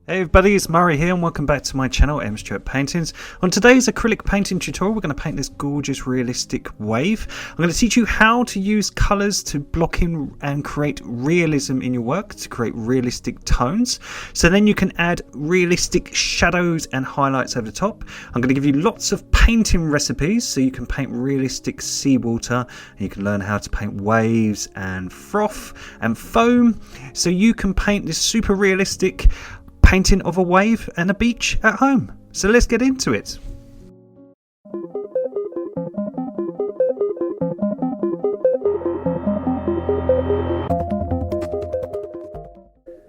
Hey everybody, it's Murray here and welcome back to my channel, M Stuart Paintings. On today's acrylic painting tutorial, we're going to paint this gorgeous realistic wave. I'm going to teach you how to use colours to block in and create realism in your work, to create realistic tones. So then you can add realistic shadows and highlights over the top. I'm going to give you lots of painting recipes so you can paint realistic seawater, and you can learn how to paint waves and froth and foam so you can paint this super realistic painting of a wave and a beach at home. So let's get into it.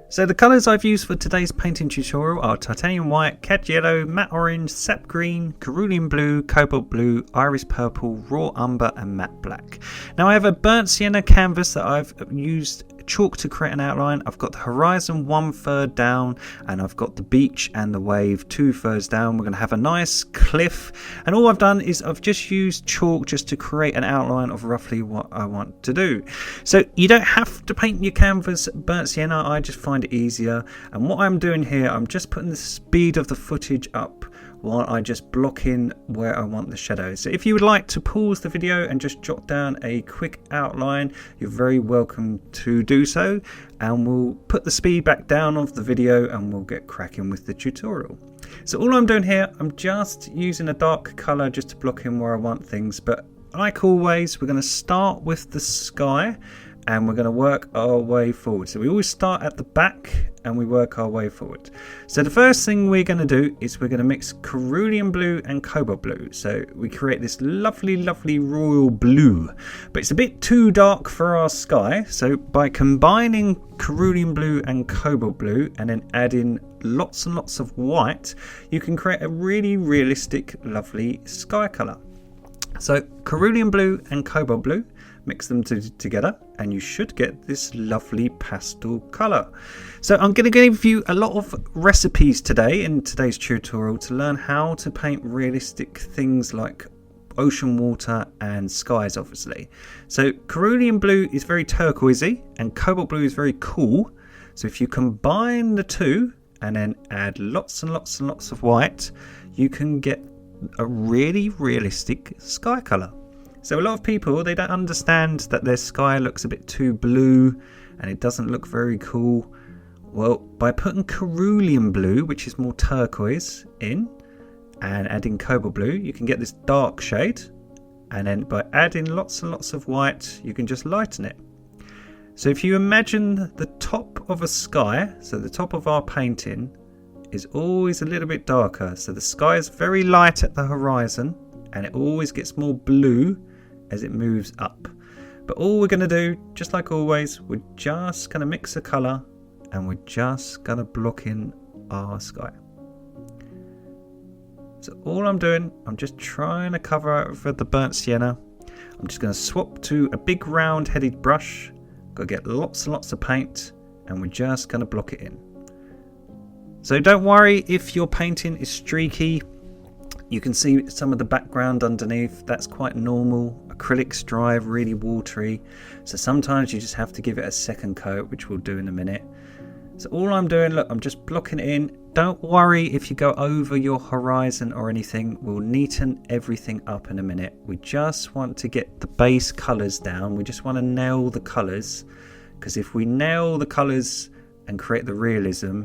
So the colours I've used for today's painting tutorial are titanium white, cad yellow, matte orange, sap green, cerulean blue, cobalt blue, iris purple, raw umber and matte black. Now I have a burnt sienna canvas that I've used chalk to create an outline. I've got the horizon 1/3 down and I've got the beach and the wave 2/3 down. We're going to have a nice cliff, and all I've done is I've just used chalk just to create an outline of roughly what I want to do. So you don't have to paint your canvas burnt sienna, I just find it easier. And what I'm doing here, I'm just putting the speed of the footage up while I just block in where I want the shadows. So if you would like to pause the video and just jot down a quick outline, you're very welcome to do so, and we'll put the speed back down of the video and we'll get cracking with the tutorial. So all I'm doing here, I'm just using a dark colour just to block in where I want things, but like always we're going to start with the sky and we're going to work our way forward. So we always start at the back and we work our way forward. So the first thing we're going to do is we're going to mix cerulean blue and cobalt blue. So we create this lovely royal blue, but it's a bit too dark for our sky. So by combining cerulean blue and cobalt blue and then adding lots and lots of white, you can create a really realistic lovely sky colour. So cerulean blue and cobalt blue, mix them together and you should get this lovely pastel colour. So I'm going to give you a lot of recipes today in today's tutorial to learn how to paint realistic things like ocean water and skies, obviously. So cerulean blue is very turquoisey and cobalt blue is very cool. So if you combine the two and then add lots and lots and lots of white, you can get a really realistic sky colour. So a lot of people, they don't understand that their sky looks a bit too blue and it doesn't look very cool. Well, by putting cerulean blue, which is more turquoise, in and adding cobalt blue, you can get this dark shade, and then by adding lots and lots of white you can just lighten it. So if you imagine the top of a sky, so the top of our painting is always a little bit darker, so the sky is very light at the horizon and it always gets more blue as it moves up. But all we're going to do, just like always, we're just going to mix a colour and we're just going to block in our sky. So all I'm doing, I'm just trying to cover over the burnt sienna. I'm just going to swap to a big round headed brush, got to get lots and lots of paint, and we're just going to block it in. So don't worry if your painting is streaky. You can see some of the background underneath, that's quite normal. Acrylics dry really watery, so sometimes you just have to give it a second coat, which we'll do in a minute. So all I'm doing, look, I'm just blocking it in. Don't worry if you go over your horizon or anything, we'll neaten everything up in a minute. We just want to get the base colours down, we just want to nail the colours, because if we nail the colours and create the realism,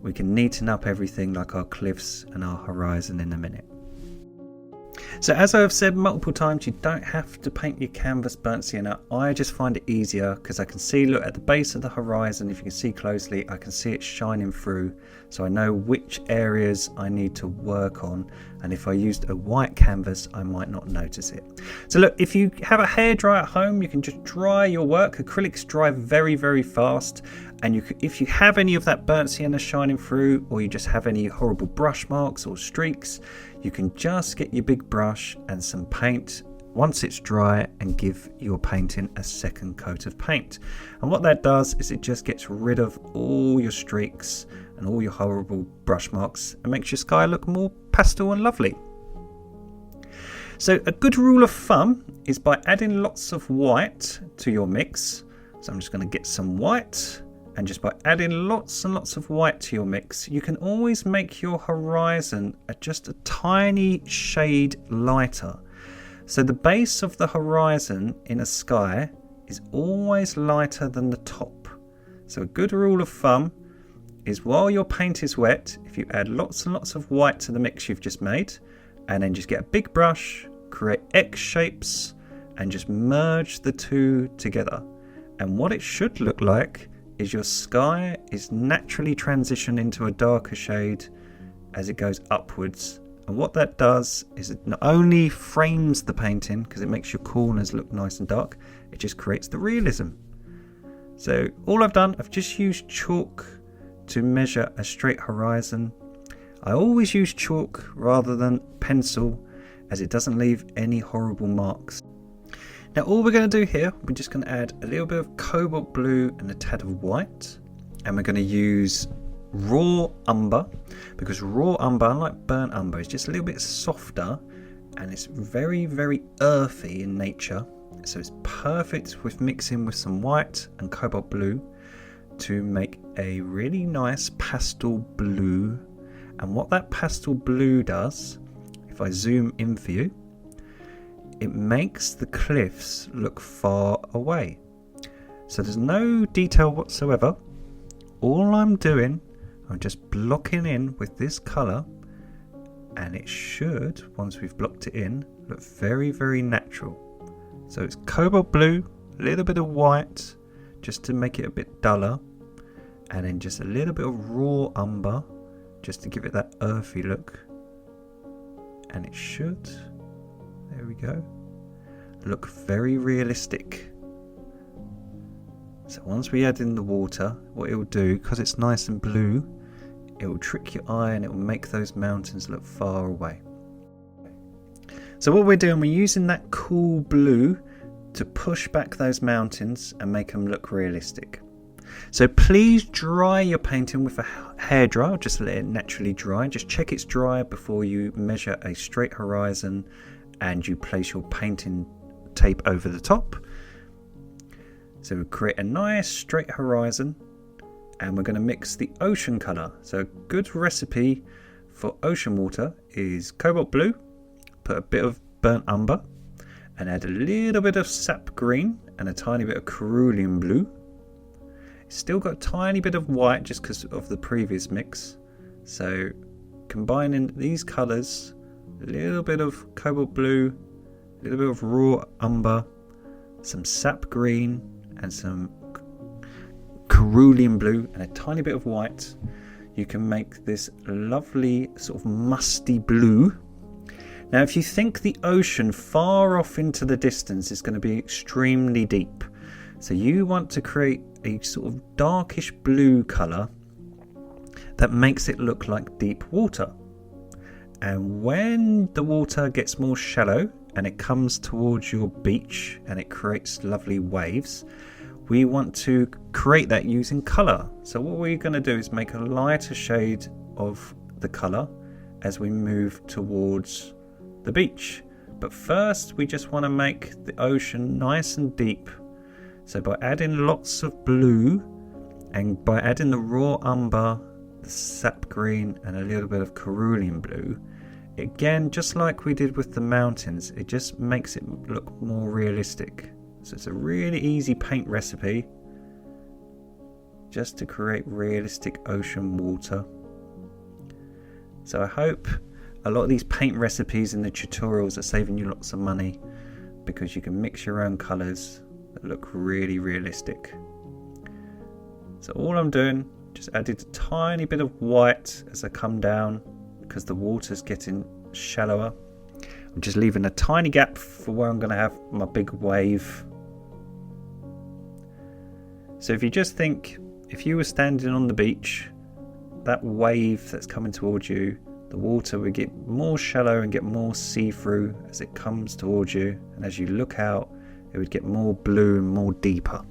we can neaten up everything like our cliffs and our horizon in a minute. So as I've said multiple times, you don't have to paint your canvas burnt sienna. I just find it easier because I can see, look, at the base of the horizon, if you can see closely, I can see it shining through. So I know which areas I need to work on. And if I used a white canvas, I might not notice it. So look, if you have a hairdryer at home, you can just dry your work. Acrylics dry very fast. And if you have any of that burnt sienna shining through, or you just have any horrible brush marks or streaks, you can just get your big brush and some paint once it's dry and give your painting a second coat of paint. And what that does is it just gets rid of all your streaks and all your horrible brush marks and makes your sky look more pastel and lovely. So a good rule of thumb is by adding lots of white to your mix. So I'm just going to get some white And just by adding lots and lots of white to your mix, you can always make your horizon just a tiny shade lighter. So the base of the horizon in a sky is always lighter than the top. So a good rule of thumb is while your paint is wet, if you add lots and lots of white to the mix you've just made, and then just get a big brush, create X shapes, and just merge the two together. And what it should look like is your sky is naturally transitioned into a darker shade as it goes upwards. And what that does is it not only frames the painting because it makes your corners look nice and dark, it just creates the realism. So all I've done, I've just used chalk to measure a straight horizon. I always use chalk rather than pencil as it doesn't leave any horrible marks. Now all we're going to do here, we're just going to add a little bit of cobalt blue and a tad of white, and we're going to use raw umber, because raw umber, unlike burnt umber, is just a little bit softer and it's very, very earthy in nature. So it's perfect with mixing with some white and cobalt blue to make a really nice pastel blue. And what that pastel blue does, if I zoom in for you, it makes the cliffs look far away. So there's no detail whatsoever. All I'm doing, I'm just blocking in with this colour, and it should, once we've blocked it in, look very, very natural. So it's cobalt blue, a little bit of white, just to make it a bit duller, and then just a little bit of raw umber, just to give it that earthy look. And it should, there we go, look very realistic. So once we add in the water, what it will do, because it's nice and blue, it will trick your eye and it will make those mountains look far away. So what we're doing, we're using that cool blue to push back those mountains and make them look realistic. So please dry your painting with a hairdryer, just let it naturally dry. Just check it's dry before you measure a straight horizon and you place your painting tape over the top. So we create a nice straight horizon, and we're going to mix the ocean colour. So a good recipe for ocean water is cobalt blue, put a bit of burnt umber, and add a little bit of sap green and a tiny bit of cerulean blue. It's still got a tiny bit of white just because of the previous mix. So combining these colours, a little bit of cobalt blue, a little bit of raw umber, some sap green, and some cerulean blue and a tiny bit of white, you can make this lovely sort of musty blue. Now if you think the ocean far off into the distance is going to be extremely deep, so you want to create a sort of darkish blue colour that makes it look like deep water. And when the water gets more shallow and it comes towards your beach and it creates lovely waves, we want to create that using colour. So what we're going to do is make a lighter shade of the colour as we move towards the beach. But first we just want to make the ocean nice and deep. So by adding lots of blue and by adding the raw umber, the sap green and a little bit of cerulean blue, again, just like we did with the mountains, it just makes it look more realistic. So it's a really easy paint recipe just to create realistic ocean water. So I hope a lot of these paint recipes in the tutorials are saving you lots of money, because you can mix your own colours that look really realistic. So all I'm doing, just added a tiny bit of white as I come down because the water's getting shallower. I'm just leaving a tiny gap for where I'm going to have my big wave. So if you just think, if you were standing on the beach, that wave that's coming towards you, the water would get more shallow and get more see-through as it comes towards you, and as you look out it would get more blue and more deeper.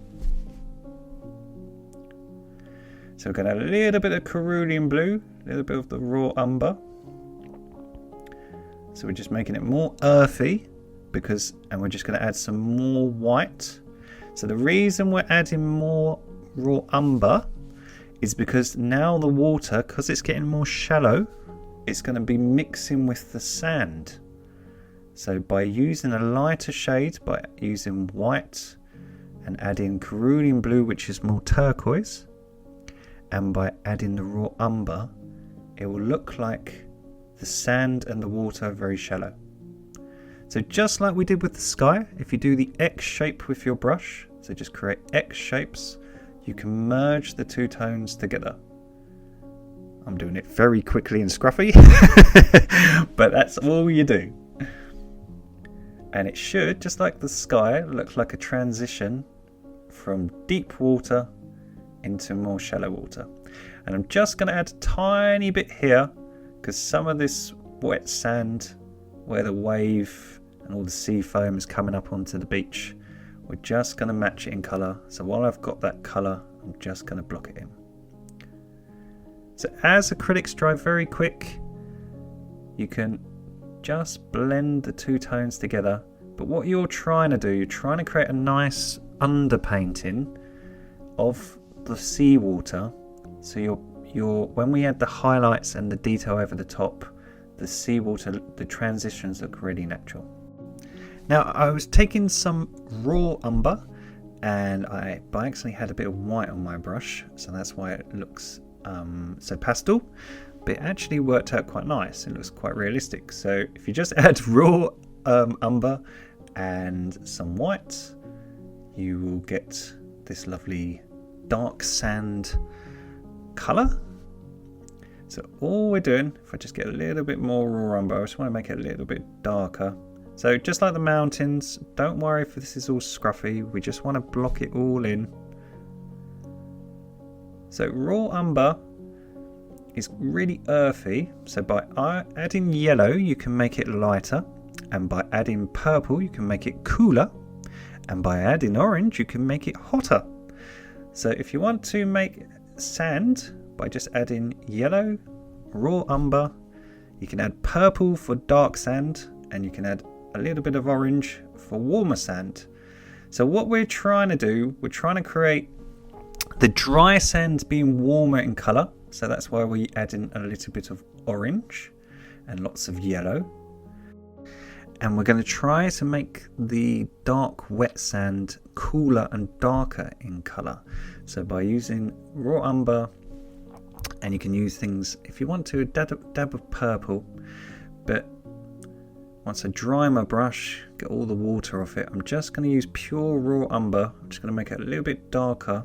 So we're going to add a little bit of cerulean blue, a little bit of the raw umber. So we're just making it more earthy, and we're just going to add some more white. So the reason we're adding more raw umber is because now the water, because it's getting more shallow, it's going to be mixing with the sand. So by using a lighter shade, by using white and adding cerulean blue, which is more turquoise, and by adding the raw umber, it will look like the sand and the water are very shallow. So just like we did with the sky, if you do the X shape with your brush, so just create X shapes, you can merge the two tones together. I'm doing it very quickly and scruffy, but that's all you do. And it should, just like the sky, look like a transition from deep water into more shallow water. And I'm just going to add a tiny bit here, because some of this wet sand, where the wave and all the sea foam is coming up onto the beach, we're just going to match it in colour. So while I've got that colour, I'm just going to block it in. So as acrylics dry very quick, you can just blend the two tones together. But what you're trying to do, you're trying to create a nice underpainting of the seawater. So you're when we add the highlights and the detail over the top, the seawater, the transitions look really natural. Now I was taking some raw umber, and I by accident had a bit of white on my brush, so that's why it looks so pastel, but it actually worked out quite nice. It looks quite realistic. So if you just add raw umber and some white, you will get this lovely dark sand colour. So all we're doing, if I just get a little bit more raw umber, I just want to make it a little bit darker. So just like the mountains, don't worry if this is all scruffy, we just want to block it all in. So raw umber is really earthy, so by adding yellow you can make it lighter, and by adding purple you can make it cooler, and by adding orange you can make it hotter. So if you want to make sand by just adding yellow, raw umber, you can add purple for dark sand, and you can add a little bit of orange for warmer sand. So what we're trying to do, we're trying to create the dry sands being warmer in colour, so that's why we add in a little bit of orange and lots of yellow. And we're going to try to make the dark wet sand cooler and darker in colour. So by using raw umber, and you can use things, if you want to, a dab of purple, but once I dry my brush, get all the water off it, I'm just going to use pure raw umber. I'm just going to make it a little bit darker,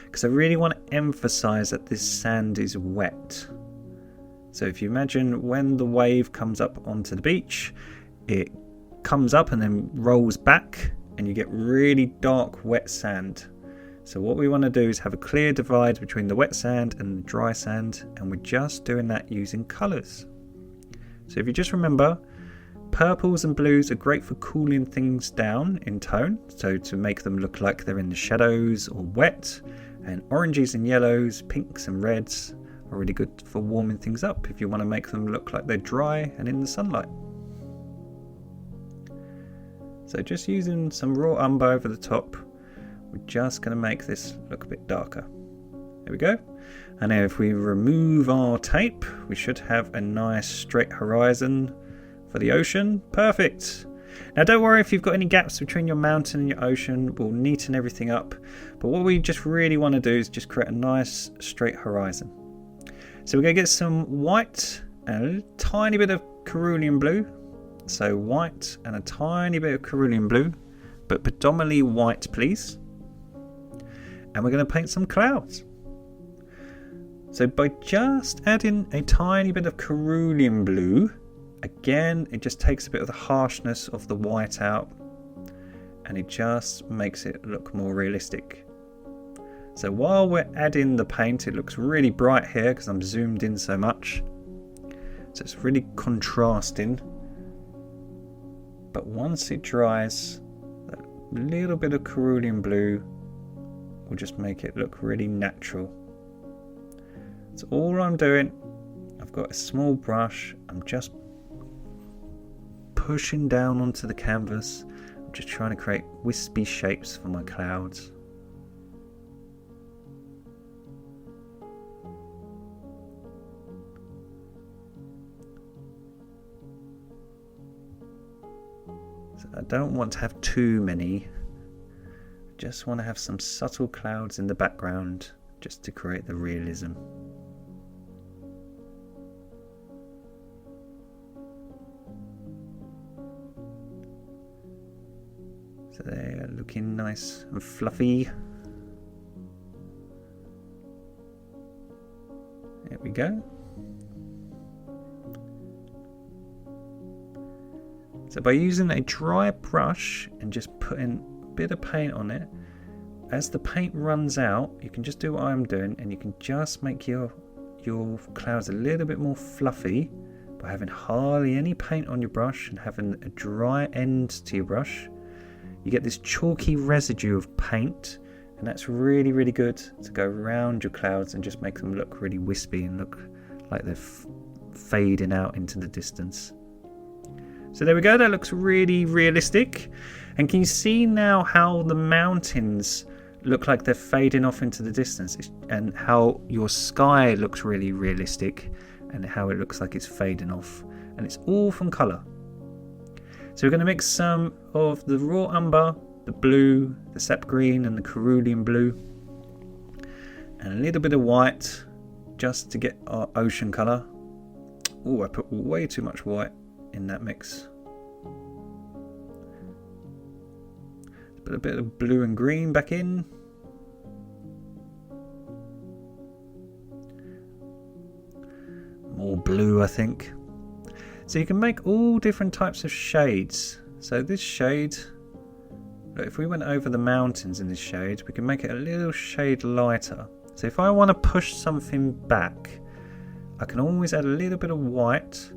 because I really want to emphasize that this sand is wet. So if you imagine when the wave comes up onto the beach, it comes up and then rolls back, and you get really dark wet sand. So what we want to do is have a clear divide between the wet sand and the dry sand, and we're just doing that using colours. So if you just remember, purples and blues are great for cooling things down in tone, so to make them look like they're in the shadows or wet, and oranges and yellows, pinks and reds are really good for warming things up if you want to make them look like they're dry and in the sunlight. So just using some raw umber over the top, we're just going to make this look a bit darker. There we go. And now if we remove our tape, we should have a nice straight horizon for the ocean. Perfect. Now don't worry if you've got any gaps between your mountain and your ocean, we'll neaten everything up. But what we just really want to do is just create a nice straight horizon. So we're going to get some white and a tiny bit of cerulean blue. So white and a tiny bit of cerulean blue, but predominantly white please. And we're going to paint some clouds. So by just adding a tiny bit of cerulean blue, again, it just takes a bit of the harshness of the white out, and it just makes it look more realistic. So while we're adding the paint, it looks really bright here because I'm zoomed in so much. So it's really contrasting. But once it dries, that little bit of cerulean blue will just make it look really natural. So all I'm doing, I've got a small brush, I'm just pushing down onto the canvas. I'm just trying to create wispy shapes for my clouds. So I don't want to have too many. I just want to have some subtle clouds in the background just to create the realism. So they're looking nice and fluffy. There we go. So by using a dry brush and just putting a bit of paint on it, as the paint runs out, you can just do what I'm doing and you can just make your clouds a little bit more fluffy by having hardly any paint on your brush and having a dry end to your brush. You get this chalky residue of paint, and that's really, really good to go around your clouds and just make them look really wispy and look like they're fading out into the distance. So there we go, that looks really realistic. And can you see now how the mountains look like they're fading off into the distance, and how your sky looks really realistic and how it looks like it's fading off, and it's all from colour. So we're going to mix some of the raw umber, the blue, the sap green and the cerulean blue, and a little bit of white just to get our ocean colour. Oh, I put way too much white in that mix. Put a bit of blue and green back in. More blue, I think. So you can make all different types of shades. So this shade, look, if we went over the mountains in this shade, we can make it a little shade lighter. So if I want to push something back, I can always add a little bit of white.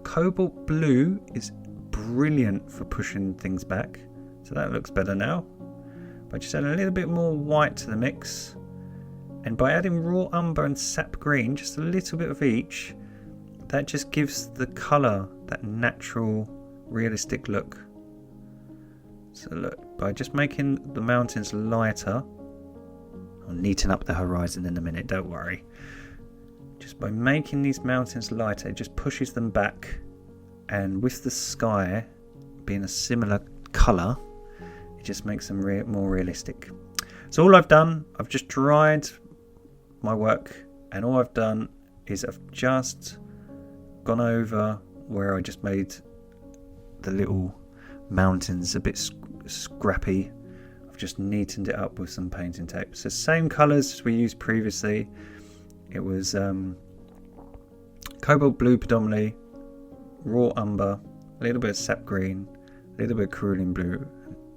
Cobalt blue is brilliant for pushing things back. So that looks better now. But just add a little bit more white to the mix. And by adding raw umber and sap green, just a little bit of each, that just gives the colour that natural, realistic look. So look, by just making the mountains lighter, I'll neaten up the horizon in a minute, don't worry. Just by making these mountains lighter, it just pushes them back. And with the sky being a similar colour, it just makes them more realistic. So all I've done, I've just dried my work, and all I've done is I've just gone over where I just made the little mountains a bit scrappy. I've just neatened it up with some painting tape. So same colours as we used previously. It was cobalt blue predominantly, raw umber, a little bit of sap green, a little bit of cerulean blue,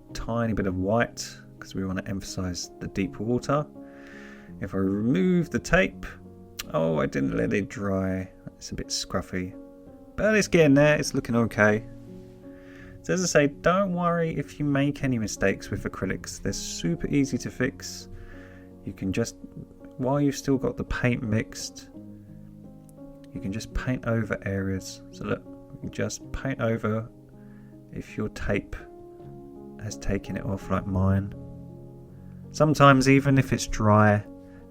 a tiny bit of white because we want to emphasise the deep water. If I remove the tape, oh, I didn't let it dry. It's a bit scruffy, but it's getting there. It's looking okay. So as I say, don't worry if you make any mistakes with acrylics. They're super easy to fix. You can just, while you've still got the paint mixed, you can just paint over areas. So look, you can just paint over if your tape has taken it off like mine. Sometimes even if it's dry,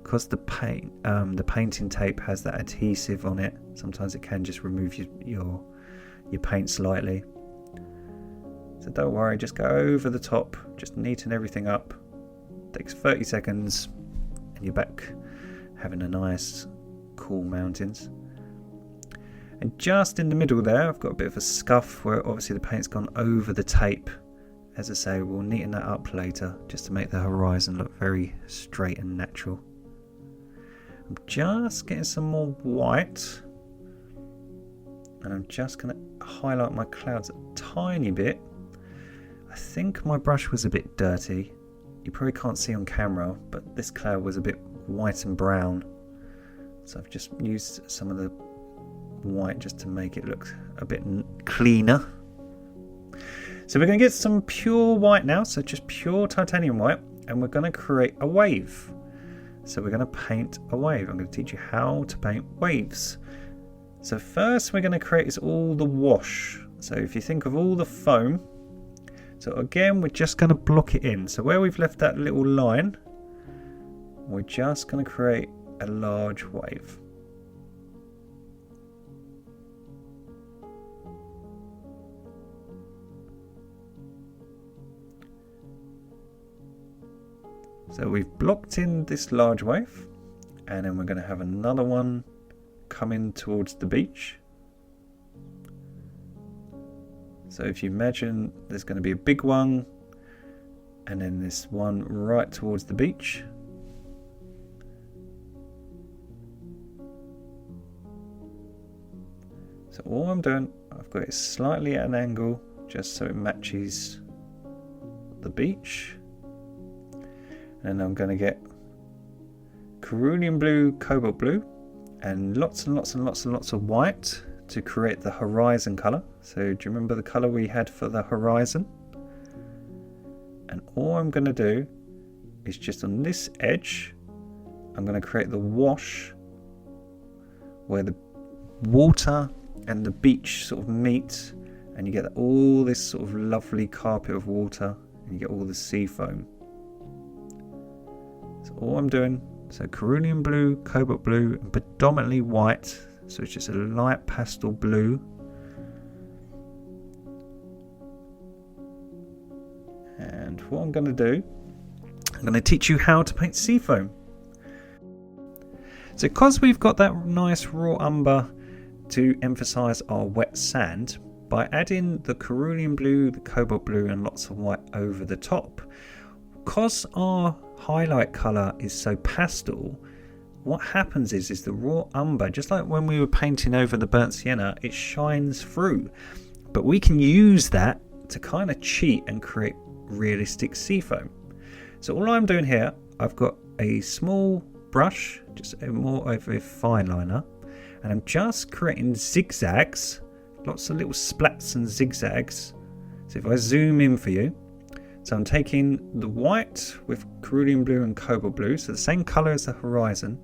because the painting tape has that adhesive on it, sometimes it can just remove your paint slightly. So don't worry, just go over the top, just neaten everything up. Takes 30 seconds and you're back having a nice cool mountains. And just in the middle there, I've got a bit of a scuff where obviously the paint's gone over the tape. As I say, we'll neaten that up later just to make the horizon look very straight and natural. I'm just getting some more white, and I'm just going to highlight my clouds a tiny bit. I think my brush was a bit dirty. You probably can't see on camera, but this cloud was a bit white and brown. So I've just used some of the white just to make it look a bit cleaner. So we're going to get some pure white now, so just pure titanium white, and we're going to create a wave. So we're going to paint a wave. I'm going to teach you how to paint waves. So first we're going to create is all the wash. So if you think of all the foam, so again we're just going to block it in. So where we've left that little line, we're just going to create a large wave. So we've blocked in this large wave, and then we're going to have another one coming towards the beach. So if you imagine there's going to be a big one, and then this one right towards the beach. So all I'm doing, I've got it slightly at an angle just so it matches the beach. And I'm going to get cerulean blue, cobalt blue, and lots and lots and lots and lots of white to create the horizon colour. So do you remember the colour we had for the horizon? And all I'm going to do is just on this edge, I'm going to create the wash where the water and the beach sort of meet, and you get all this sort of lovely carpet of water, and you get all the sea foam. So all I'm doing, so cerulean blue, cobalt blue, and predominantly white, so it's just a light pastel blue. And what I'm going to do, I'm going to teach you how to paint sea foam. So because we've got that nice raw umber to emphasize our wet sand, by adding the cerulean blue, the cobalt blue, and lots of white over the top, because our highlight color is so pastel, what happens is the raw umber, just like when we were painting over the burnt sienna, it shines through. But we can use that to kind of cheat and create realistic sea foam. So all I'm doing here, I've got a small brush, just more of a fine liner, and I'm just creating zigzags, lots of little splats and zigzags. So if I zoom in for you, so I'm taking the white with cerulean blue and cobalt blue, so the same color as the horizon,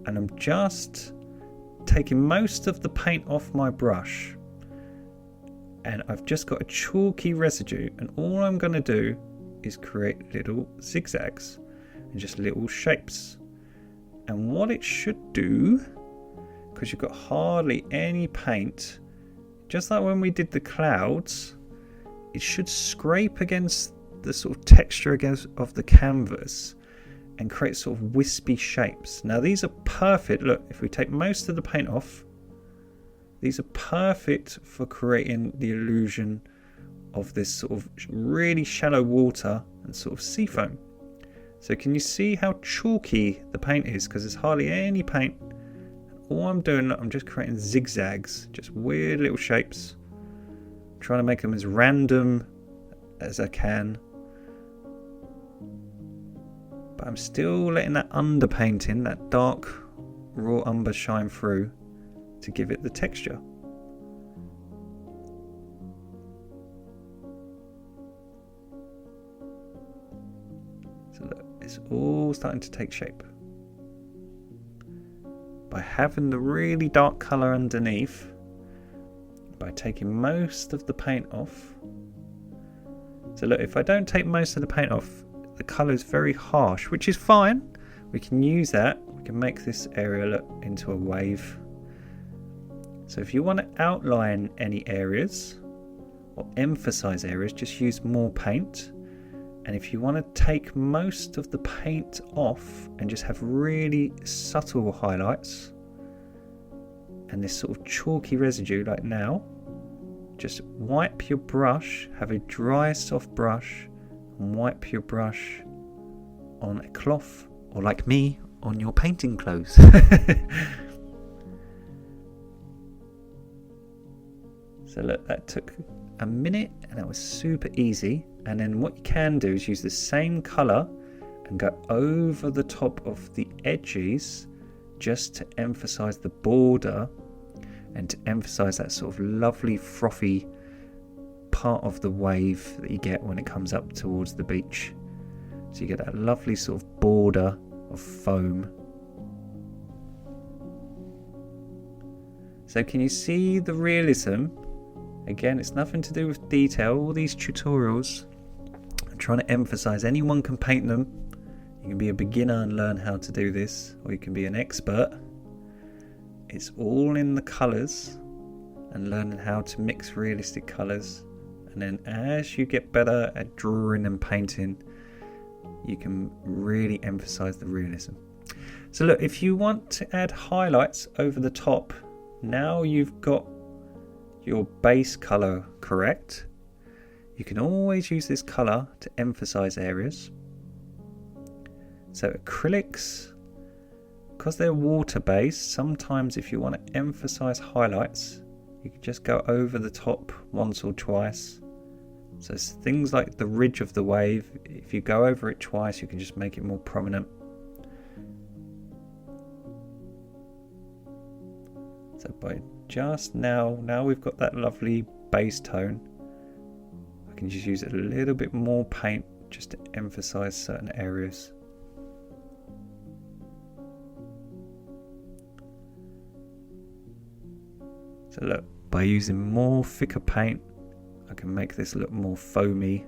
and I'm just taking most of the paint off my brush, and I've just got a chalky residue, and all I'm going to do is create little zigzags and just little shapes. And what it should do, because you've got hardly any paint, just like when we did the clouds, it should scrape against the sort of texture of the canvas and create sort of wispy shapes. Now these are perfect. Look, if we take most of the paint off, these are perfect for creating the illusion of this sort of really shallow water and sort of sea foam. So can you see how chalky the paint is? Because there's hardly any paint. All I'm doing, I'm just creating zigzags, just weird little shapes, trying to make them as random as I can. But I'm still letting that underpainting, that dark raw umber shine through to give it the texture. So look, it's all starting to take shape. By having the really dark colour underneath, by taking most of the paint off. So look, if I don't take most of the paint off, the colour is very harsh, which is fine. We can use that. We can make this area look into a wave. So if you want to outline any areas or emphasize areas, just use more paint. And if you want to take most of the paint off and just have really subtle highlights and this sort of chalky residue like now, just wipe your brush, have a dry soft brush, and wipe your brush on a cloth, or like me, on your painting clothes. So look, that took a minute and that was super easy. And then what you can do is use the same colour and go over the top of the edges just to emphasise the border and to emphasise that sort of lovely frothy part of the wave that you get when it comes up towards the beach. So you get that lovely sort of border of foam. So can you see the realism? Again, it's nothing to do with detail. All these tutorials, I'm trying to emphasize anyone can paint them. You can be a beginner and learn how to do this, or you can be an expert. It's all in the colors and learning how to mix realistic colors. And then as you get better at drawing and painting, you can really emphasize the realism. So look, if you want to add highlights over the top, now you've got your base color correct, you can always use this color to emphasize areas. So acrylics, because they're water based, sometimes if you want to emphasize highlights, you can just go over the top once or twice. So things like the ridge of the wave, if you go over it twice, you can just make it more prominent. So by just now we've got that lovely base tone, I can just use a little bit more paint just to emphasize certain areas. So look, by using more thicker paint, I can make this look more foamy,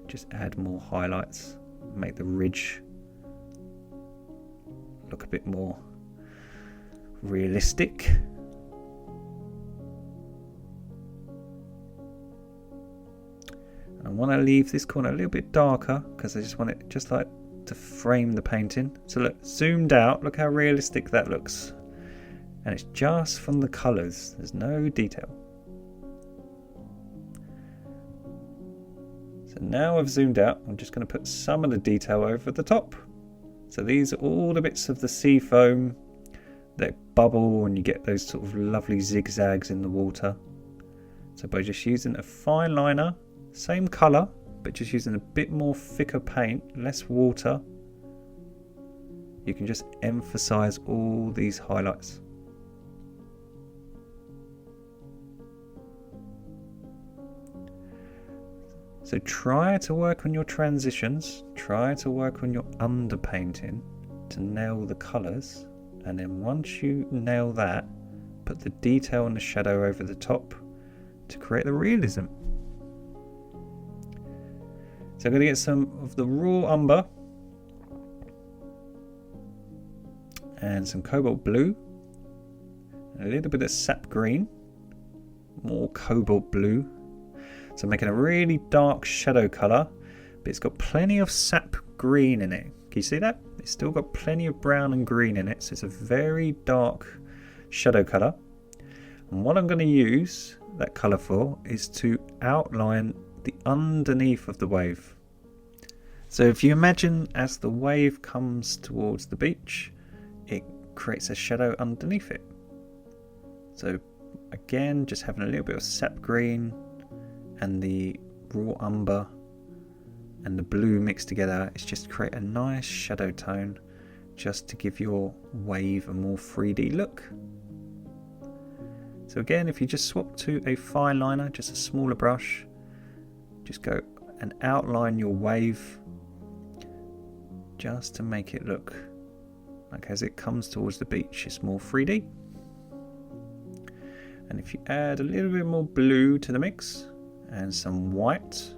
just add more highlights, make the ridge look a bit more realistic. I want to leave this corner a little bit darker because I just want it just like to frame the painting. So look, zoomed out, look how realistic that looks. And it's just from the colours, there's no detail. So now I've zoomed out, I'm just going to put some of the detail over the top. So these are all the bits of the seafoam that bubble and you get those sort of lovely zigzags in the water. So by just using a fine liner, same colour, but just using a bit more thicker paint, less water, you can just emphasise all these highlights. So try to work on your transitions, try to work on your underpainting to nail the colours, and then once you nail that, put the detail and the shadow over the top to create the realism. So I'm going to get some of the raw umber and some cobalt blue, and a little bit of sap green, more cobalt blue. So I'm making a really dark shadow colour, but it's got plenty of sap green in it. Can you see that? It's still got plenty of brown and green in it, so it's a very dark shadow colour. And what I'm going to use that colour for is to outline the underneath of the wave. So if you imagine as the wave comes towards the beach, it creates a shadow underneath it. So again, just having a little bit of sap green and the raw umber and the blue mixed together, it's just to create a nice shadow tone, just to give your wave a more 3D look. So again, if you just swap to a fine liner, just a smaller brush, just go and outline your wave just to make it look like as it comes towards the beach, it's more 3D. And if you add a little bit more blue to the mix and some white,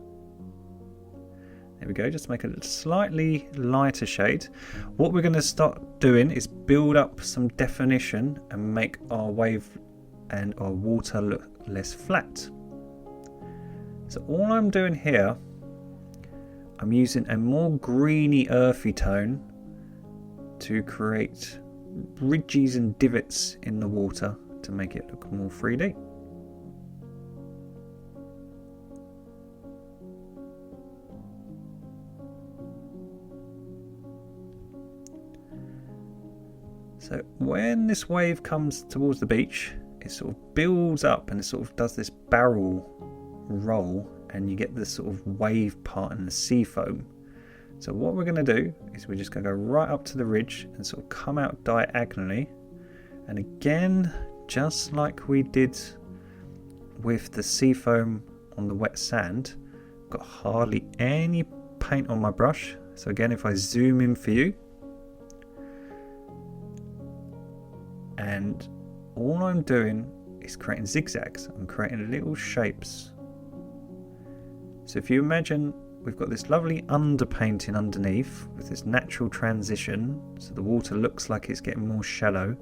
there we go, just to make a slightly lighter shade. What we're going to start doing is build up some definition and make our wave and our water look less flat. So all I'm doing here, I'm using a more greeny earthy tone to create ridges and divots in the water to make it look more 3D. So when this wave comes towards the beach, it sort of builds up and it sort of does this barrel roll, and you get this sort of wave part in the seafoam. So what we're going to do is we're just going to go right up to the ridge and sort of come out diagonally, and again, just like we did with the seafoam on the wet sand, got hardly any paint on my brush. So again, if I zoom in for you, and all I'm doing is creating zigzags. I'm creating little shapes. So if you imagine we've got this lovely underpainting underneath with this natural transition, so the water looks like it's getting more shallow,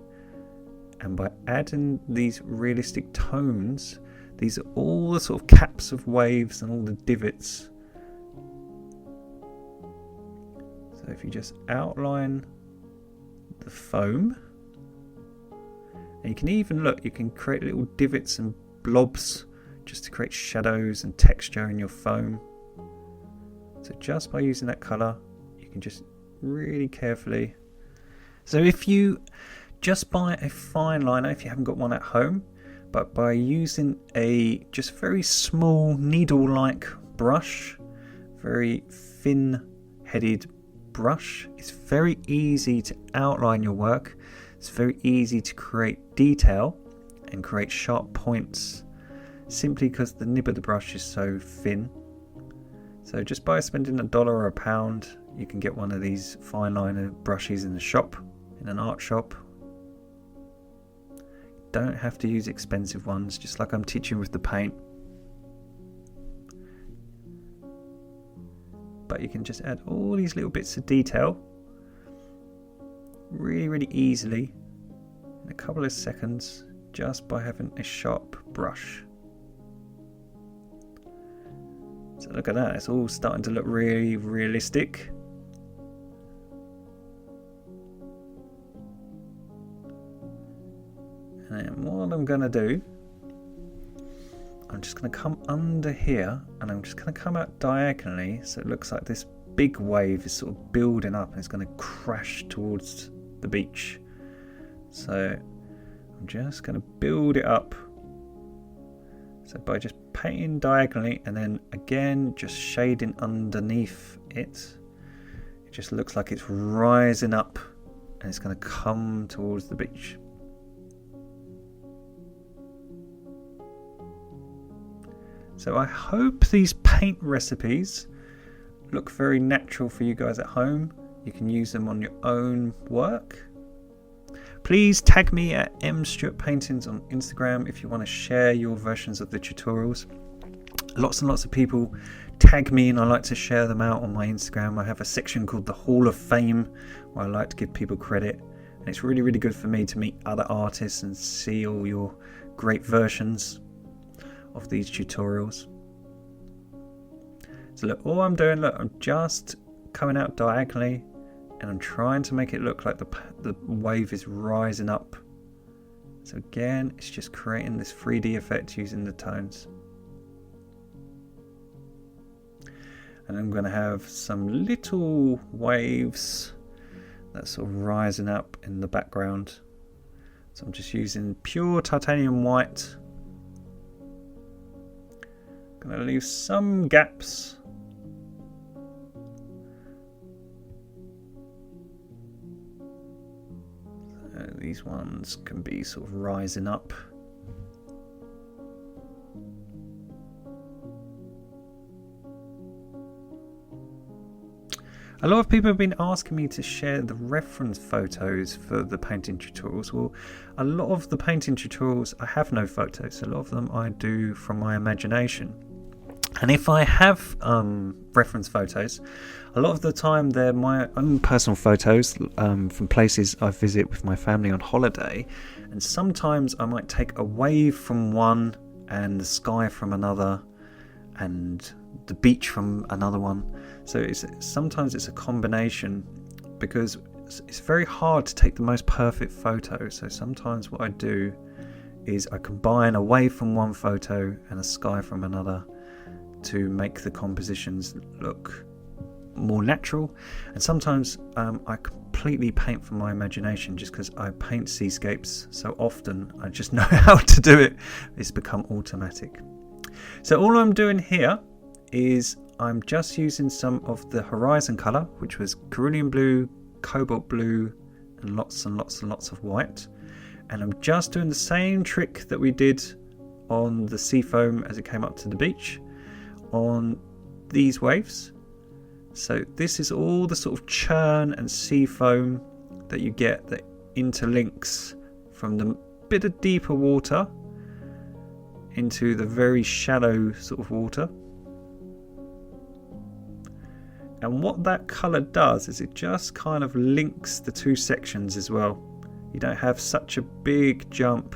and by adding these realistic tones, these are all the sort of caps of waves and all the divots So if you just outline the foam, and you can even look, you can create little divots and blobs just to create shadows and texture in your foam. So just by using that colour, you can just really carefully. So if you just buy a fine liner, if you haven't got one at home, but by using a just very small needle-like brush, very thin-headed brush, it's very easy to outline your work. It's very easy to create detail and create sharp points, simply because the nib of the brush is so thin. So just by spending $1 or £1, you can get one of these fine liner brushes in the shop, in an art shop. Don't have to use expensive ones, just like I'm teaching with the paint. But you can just add all these little bits of detail really easily in a couple of seconds, just by having a sharp brush. So look at that, it's all starting to look really realistic. And then what I'm going to do, I'm just going to come under here and I'm just going to come out diagonally, so it looks like this big wave is sort of building up and it's going to crash towards the beach. So I'm just going to build it up. So by just painting diagonally and then again just shading underneath it, it just looks like it's rising up and it's going to come towards the beach. So I hope these paint recipes look very natural for you guys at home. You can use them on your own work. Please tag me at mstewartpaintings on Instagram if you want to share your versions of the tutorials. Lots and lots of people tag me and I like to share them out on my Instagram. I have a section called the Hall of Fame where I like to give people credit, and it's really good for me to meet other artists and see all your great versions of these tutorials. So look, all I'm doing, look, I'm just coming out diagonally and I'm trying to make it look like the wave is rising up. So again, it's just creating this 3D effect using the tones. And I'm going to have some little waves that's sort of rising up in the background. So I'm just using pure titanium white. Going to leave some gaps. So these ones can be sort of rising up. A lot of people have been asking me to share the reference photos for the painting tutorials. Well, a lot of the painting tutorials I have no photos. A lot of them I do from my imagination. And if I have reference photos, a lot of the time they're my own personal photos from places I visit with my family on holiday. And sometimes I might take a wave from one and the sky from another and the beach from another one. So sometimes it's a combination, because it's very hard to take the most perfect photo. So sometimes what I do is I combine a wave from one photo and a sky from another to make the compositions look more natural. And sometimes I completely paint from my imagination, just because I paint seascapes so often I just know how to do it. It's become automatic. So all I'm doing here is I'm just using some of the horizon colour, which was cerulean blue, cobalt blue, and lots of white. And I'm just doing the same trick that we did on the Seafoam as it came up to the beach on these waves. So this is all the sort of churn and Seafoam that you get that interlinks from the bit of deeper water into the very shallow sort of water. And what that colour does is it just kind of links the two sections as well. You don't have such a big jump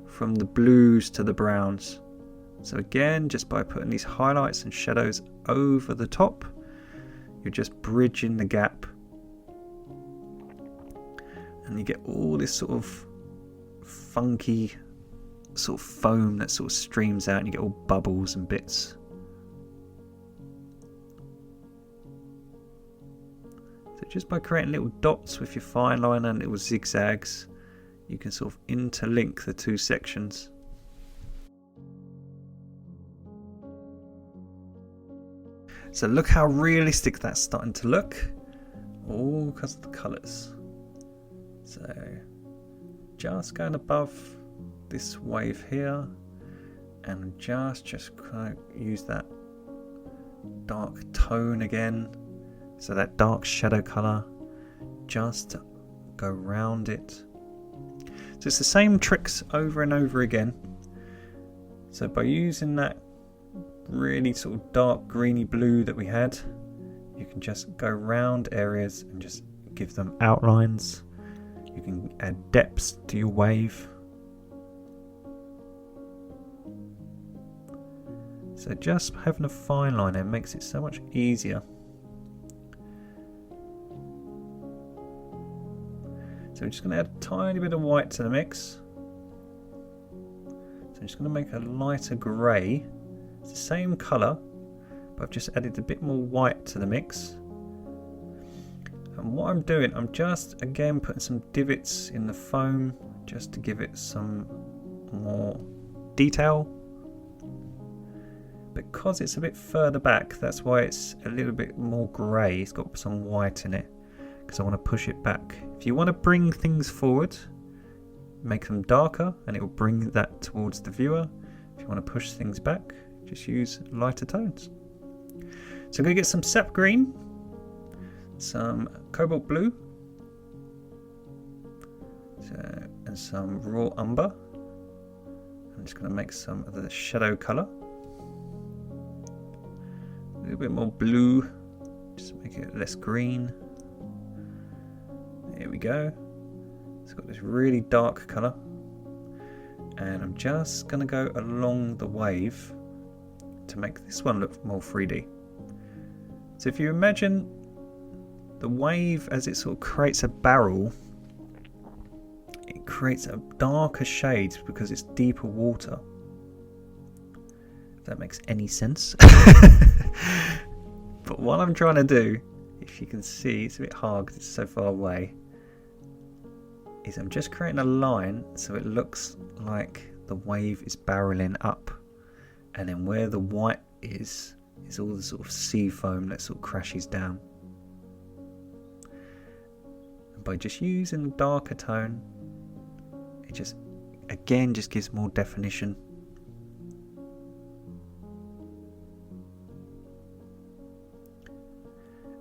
from the blues to the browns. So again, just by putting these highlights and shadows over the top, you're just bridging the gap and you get all this sort of funky sort of foam that sort of streams out, and you get all bubbles and bits. So just by creating little dots with your fine liner and little zigzags, you can sort of interlink the two sections. So look how realistic that's starting to look, all because of the colours. So just going above this wave here, and just kind of use that dark tone again, so that dark shadow colour, just to go around it. So it's the same tricks over and over again. So by using that really sort of dark greeny blue that we had, you can just go around areas and just give them outlines. You can add depths to your wave. So just having a fine liner makes it so much easier. So we're just going to add a tiny bit of white to the mix. So I'm just going to make a lighter grey. It's the same colour, but I've just added a bit more white to the mix. And what I'm doing, I'm just again putting some divots in the foam just to give it some more detail. Because it's a bit further back, that's why it's a little bit more grey. It's got some white in it, because I want to push it back. If you want to bring things forward, make them darker, and it will bring that towards the viewer. If you want to push things back, just use lighter tones. So I'm going to get some sap green, some cobalt blue, and some raw umber. I'm just going to make some of the shadow colour. A little bit more blue, just to make it less green. There we go. It's got this really dark colour, and I'm just going to go along the wave to make this one look more 3D. So if you imagine the wave as it sort of creates a barrel, it creates a darker shade because it's deeper water. If that makes any sense. But what I'm trying to do, if you can see, it's a bit hard because it's so far away, is I'm just creating a line so it looks like the wave is barreling up, and then where the white is all the sort of sea foam that sort of crashes down. And by just using a darker tone, it just again just gives more definition.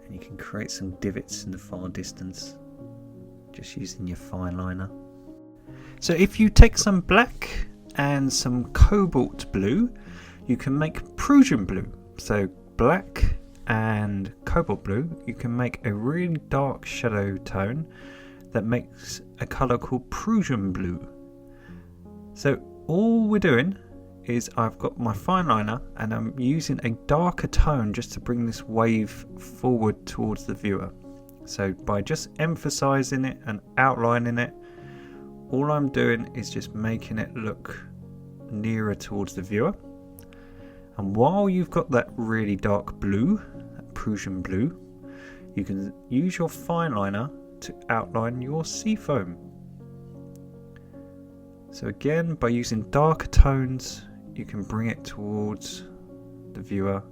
And you can create some divots in the far distance just using your fine liner. So if you take some black and some cobalt blue, you can make Prussian blue. So black and cobalt blue, you can make a really dark shadow tone that makes a colour called Prussian blue. So all we're doing is I've got my fine liner and I'm using a darker tone just to bring this wave forward towards the viewer. So by just emphasizing it and outlining it, all I'm doing is just making it look nearer towards the viewer. And while you've got that really dark blue, that Prussian blue, you can use your fine liner to outline your seafoam. So again, by using darker tones, you can bring it towards the viewer,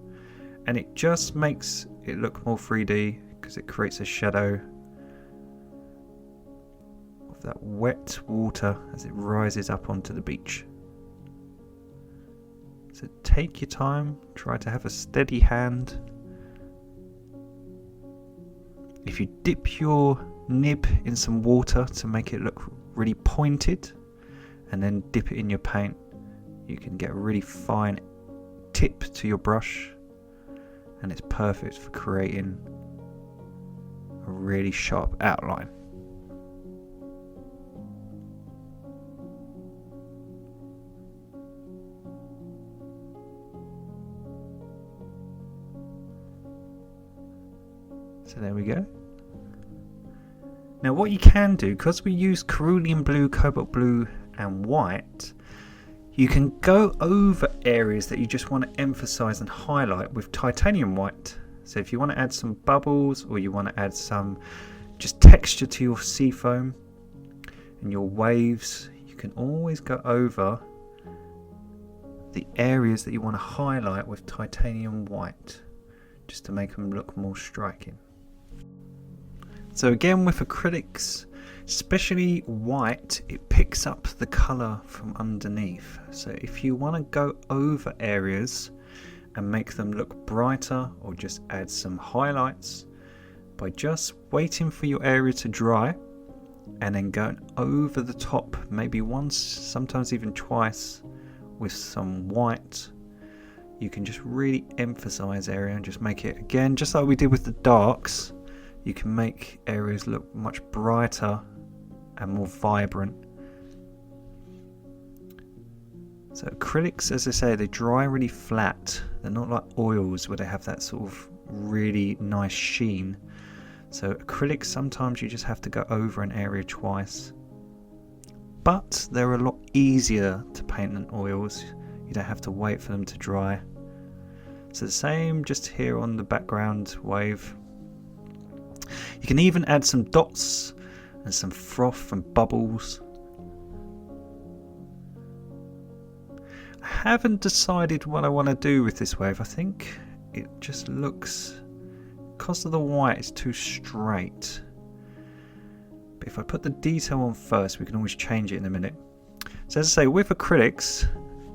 and it just makes it look more 3D because it creates a shadow of that wet water as it rises up onto the beach. So take your time, try to have a steady hand. If you dip your nib in some water to make it look really pointed, and then dip it in your paint, you can get a really fine tip to your brush, and it's perfect for creating a really sharp outline. So there we go. Now what you can do, because we use cerulean blue, cobalt blue and white, you can go over areas that you just want to emphasize and highlight with titanium white. So if you want to add some bubbles, or you want to add some just texture to your seafoam and your waves, you can always go over the areas that you want to highlight with titanium white, just to make them look more striking. So again, with acrylics, especially white, it picks up the colour from underneath. So if you want to go over areas and make them look brighter, or just add some highlights, by just waiting for your area to dry and then going over the top, maybe once, sometimes even twice, with some white, you can just really emphasize area and just make it, again, just like we did with the darks, you can make areas look much brighter and more vibrant. So acrylics, as I say, they dry really flat. They're not like oils where they have that sort of really nice sheen. So acrylics, sometimes you just have to go over an area twice. But they're a lot easier to paint than oils. You don't have to wait for them to dry. So the same just here on the background wave. You can even add some dots and some froth and bubbles. I haven't decided what I want to do with this wave. I think it just looks, because of the white, it's too straight. But if I put the detail on first, we can always change it in a minute. So as I say, with acrylics,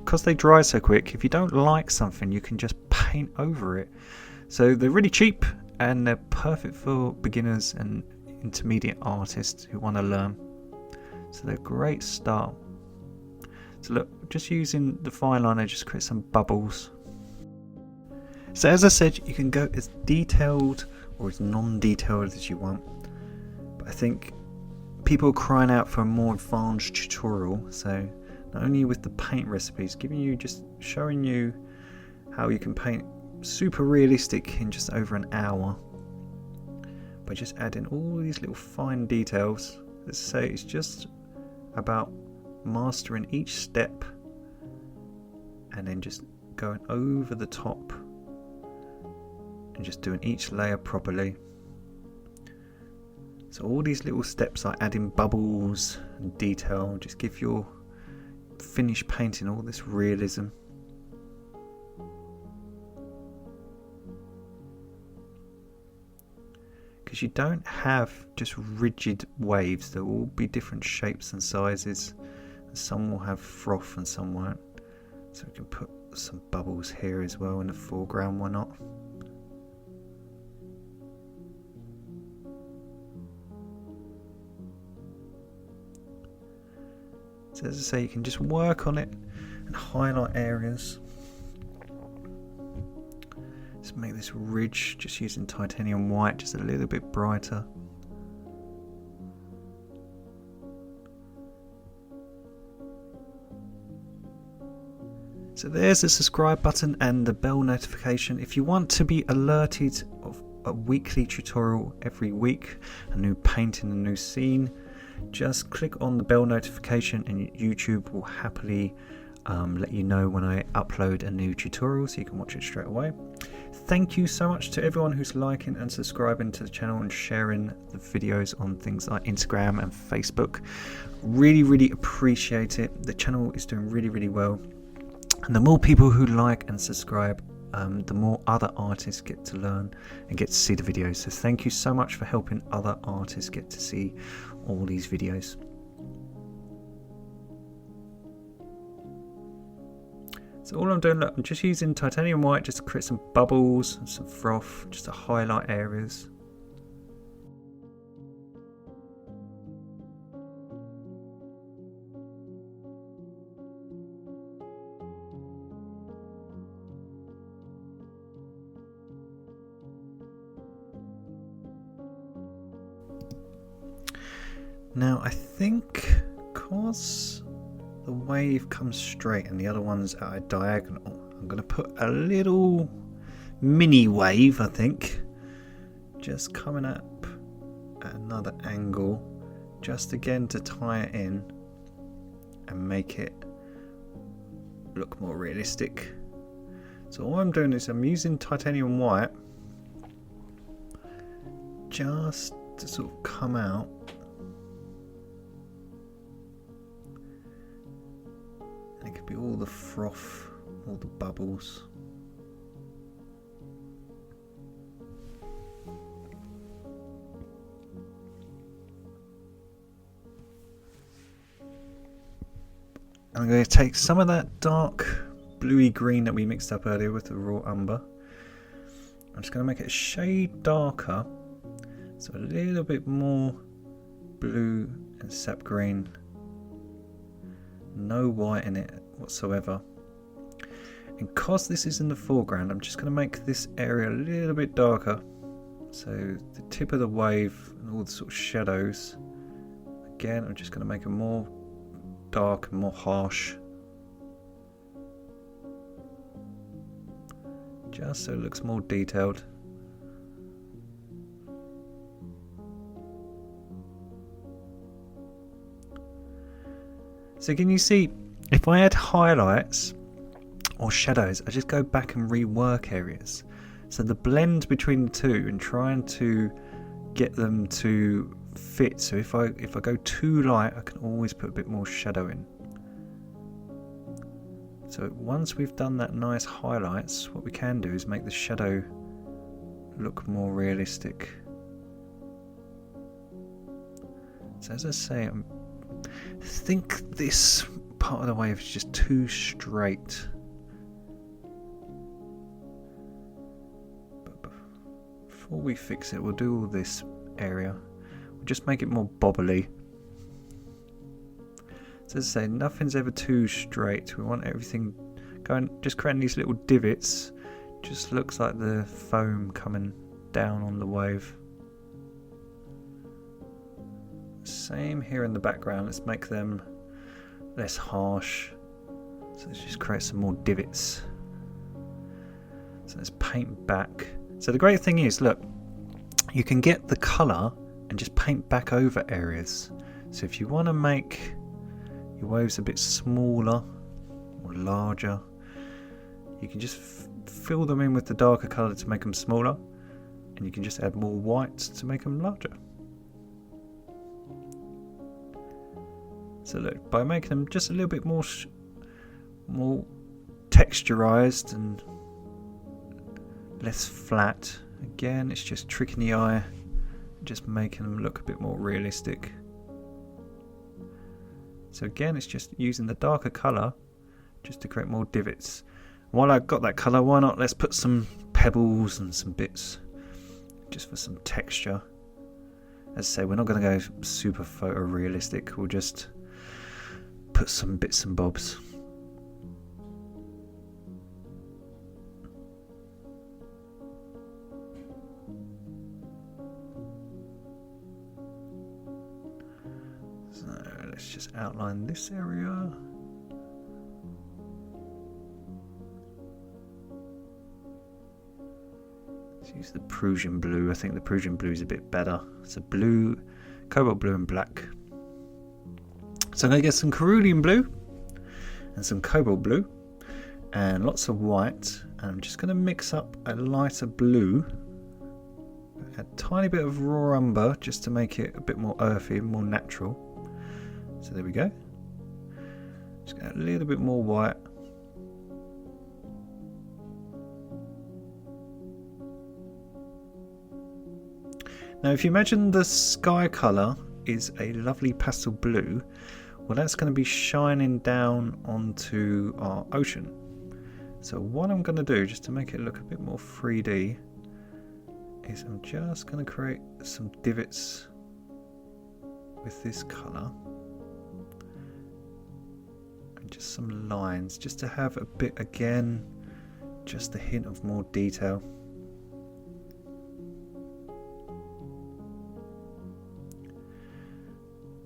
because they dry so quick, if you don't like something, you can just paint over it. So they're really cheap, and they're perfect for beginners and intermediate artists who want to learn. So they're a great start. So look, just using the fine liner, just create some bubbles. So as I said, you can go as detailed or as non-detailed as you want. But I think people are crying out for a more advanced tutorial. So not only with the paint recipes, showing you how you can paint super realistic in just over an hour by just adding all these little fine details. Let's say it's just about mastering each step and then just going over the top and just doing each layer properly. So all these little steps like adding bubbles and detail just give your finished painting all this realism. Because you don't have just rigid waves, there will be different shapes and sizes. Some will have froth and some won't. So we can put some bubbles here as well in the foreground, why not? So as I say, you can just work on it and highlight areas. Just make this ridge, just using titanium white, just a little bit brighter. So there's the subscribe button and the bell notification. If you want to be alerted of a weekly tutorial every week, a new painting, a new scene, just click on the bell notification and YouTube will happily let you know when I upload a new tutorial, so you can watch it straight away. Thank you so much to everyone who's liking and subscribing to the channel and sharing the videos on things like Instagram and Facebook. Really appreciate it. The channel is doing really well, and the more people who like and subscribe, the more other artists get to learn and get to see the videos. So thank you so much for helping other artists get to see all these videos. So all I'm doing, look, I'm just using titanium white just to create some bubbles and some froth, just to highlight areas. Now I think because the wave comes straight and the other one's at a diagonal, I'm going to put a little mini wave, I think, just coming up at another angle, just again to tie it in and make it look more realistic. So all I'm doing is I'm using titanium white just to sort of come out and it could be all the froth, all the bubbles. I'm going to take some of that dark bluey green that we mixed up earlier with the raw umber. I'm just going to make it a shade darker, so a little bit more blue and sap green. No white in it whatsoever. And because this is in the foreground, I'm just going to make this area a little bit darker. So the tip of the wave and all the sort of shadows, again, I'm just going to make it more dark and more harsh, just so it looks more detailed. So can you see, if I add highlights or shadows, I just go back and rework areas. So the blend between the two and trying to get them to fit. So if I go too light, I can always put a bit more shadow in. So once we've done that nice highlights, what we can do is make the shadow look more realistic. So as I say, I think this part of the wave is just too straight. But before we fix it, we'll do all this area. We'll just make it more bobbly. So as I say, nothing's ever too straight. We want everything going, just creating these little divots. Just looks like the foam coming down on the wave. Same here in the background. Let's make them less harsh. So let's just create some more divots. So let's paint back. So the great thing is, look, you can get the colour and just paint back over areas. So if you want to make your waves a bit smaller or larger, you can just fill them in with the darker colour to make them smaller, and you can just add more white to make them larger. So look, by making them just a little bit more texturized and less flat, again it's just tricking the eye, just making them look a bit more realistic. So again, it's just using the darker colour just to create more divots. While I've got that colour, why not let's put some pebbles and some bits just for some texture. As I say, we're not going to go super photorealistic, we'll just put some bits and bobs. So let's just outline this area. Let's use the Prussian blue. I think the Prussian blue is a bit better. It's a blue, cobalt blue and black. So I'm going to get some cerulean blue and some cobalt blue and lots of white, and I'm just going to mix up a lighter blue, a tiny bit of raw umber just to make it a bit more earthy and more natural. So there we go. Just get a little bit more white. Now if you imagine the sky colour is a lovely pastel blue, well that's going to be shining down onto our ocean. So what I'm going to do, just to make it look a bit more 3D, is I'm just going to create some divots with this colour. And just some lines, just to have a bit, again, just a hint of more detail.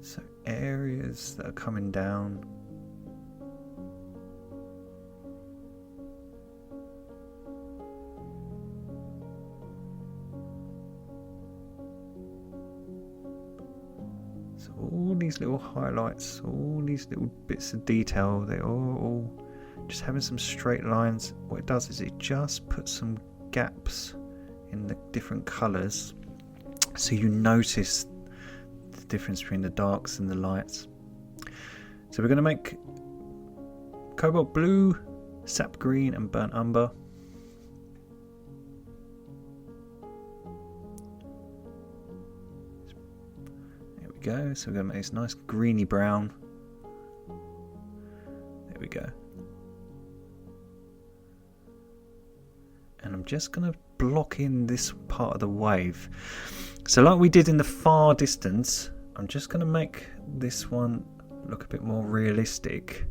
So areas that are coming down. all these little highlights, all these little bits of detail, they're all just having some straight lines. What it does is it just puts some gaps in the different colours, so you notice the difference between the darks and the lights. So we're going to make cobalt blue, sap green and burnt umber. There we go. So we're going to make this nice greeny brown. There we go. And I'm just going to block in this part of the wave. So like we did in the far distance, I'm just going to make this one look a bit more realistic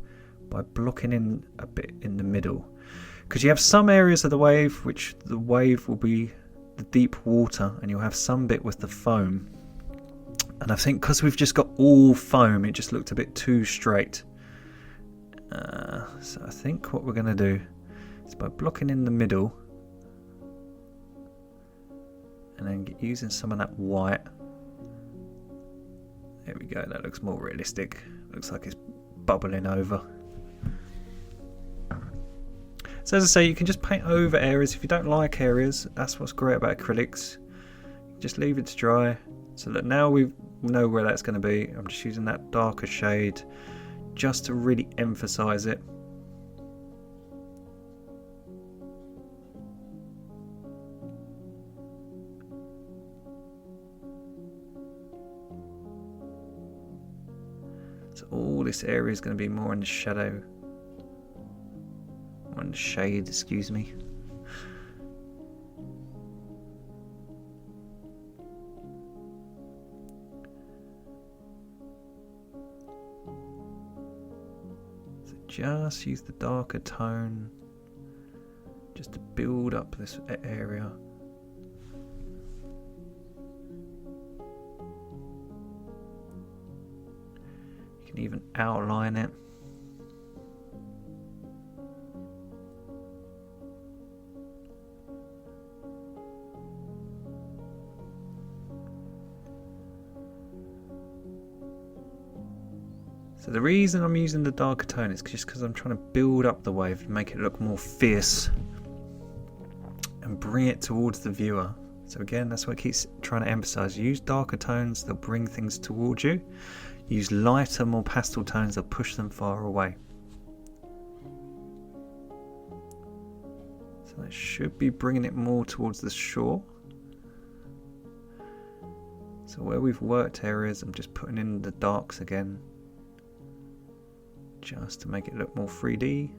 by blocking in a bit in the middle, because you have some areas of the wave which the wave will be the deep water, and you'll have some bit with the foam, and I think because we've just got all foam it just looked a bit too straight. So I think what we're going to do is by blocking in the middle and then using some of that white. There we go, that looks more realistic. Looks like it's bubbling over. So as I say, you can just paint over areas. If you don't like areas, that's what's great about acrylics. Just leave it to dry. So that now we know where that's going to be. I'm just using that darker shade just to really emphasize it. So all this area is going to be more in the shadow. On the shade, excuse me. So just use the darker tone just to build up this area. You can even outline it. So the reason I'm using the darker tone is just because I'm trying to build up the wave and make it look more fierce and bring it towards the viewer. So again, that's what it keeps trying to emphasize. Use darker tones, they'll bring things towards you. Use lighter, more pastel tones, they'll push them far away. So that should be bringing it more towards the shore. So where we've worked areas, I'm just putting in the darks again, just to make it look more 3D.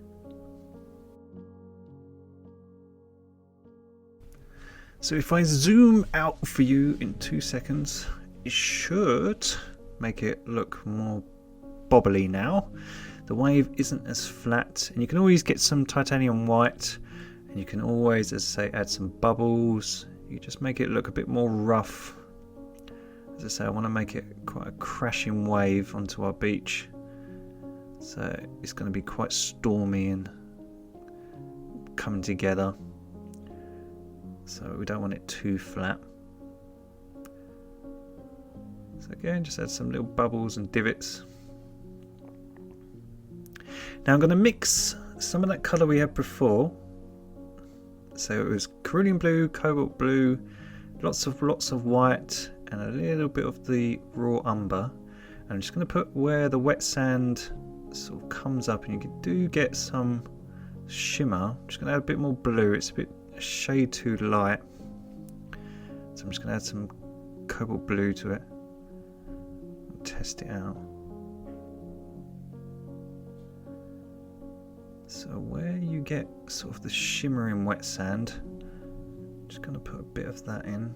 So if I zoom out for you in 2 seconds, it should make it look more bobbly now. The wave isn't as flat, and you can always get some titanium white, and you can always, as I say, add some bubbles. You just make it look a bit more rough. As I say, I want to make it quite a crashing wave onto our beach. So it's going to be quite stormy and coming together. So we don't want it too flat. So again, just add some little bubbles and divots. Now I'm going to mix some of that colour we had before. So it was cerulean blue, cobalt blue, lots of white, and a little bit of the raw umber. And I'm just going to put where the wet sand sort of comes up, and you do get some shimmer. I'm just going to add a bit more blue. It's a shade too light, so I'm just going to add some cobalt blue to it and test it out. So where you get sort of the shimmering wet sand, I'm just going to put a bit of that in.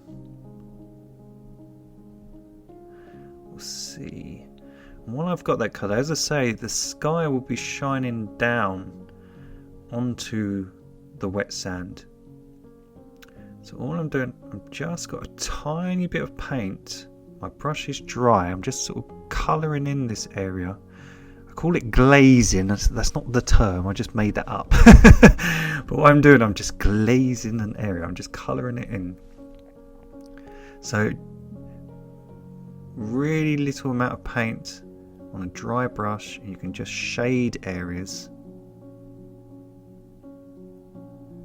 We'll see. And while I've got that colour, as I say, the sky will be shining down onto the wet sand. So all I'm doing, I've just got a tiny bit of paint. My brush is dry. I'm just sort of colouring in this area. I call it glazing. That's not the term. I just made that up. But what I'm doing, I'm just glazing an area. I'm just colouring it in. So really little amount of paint on a dry brush, and you can just shade areas.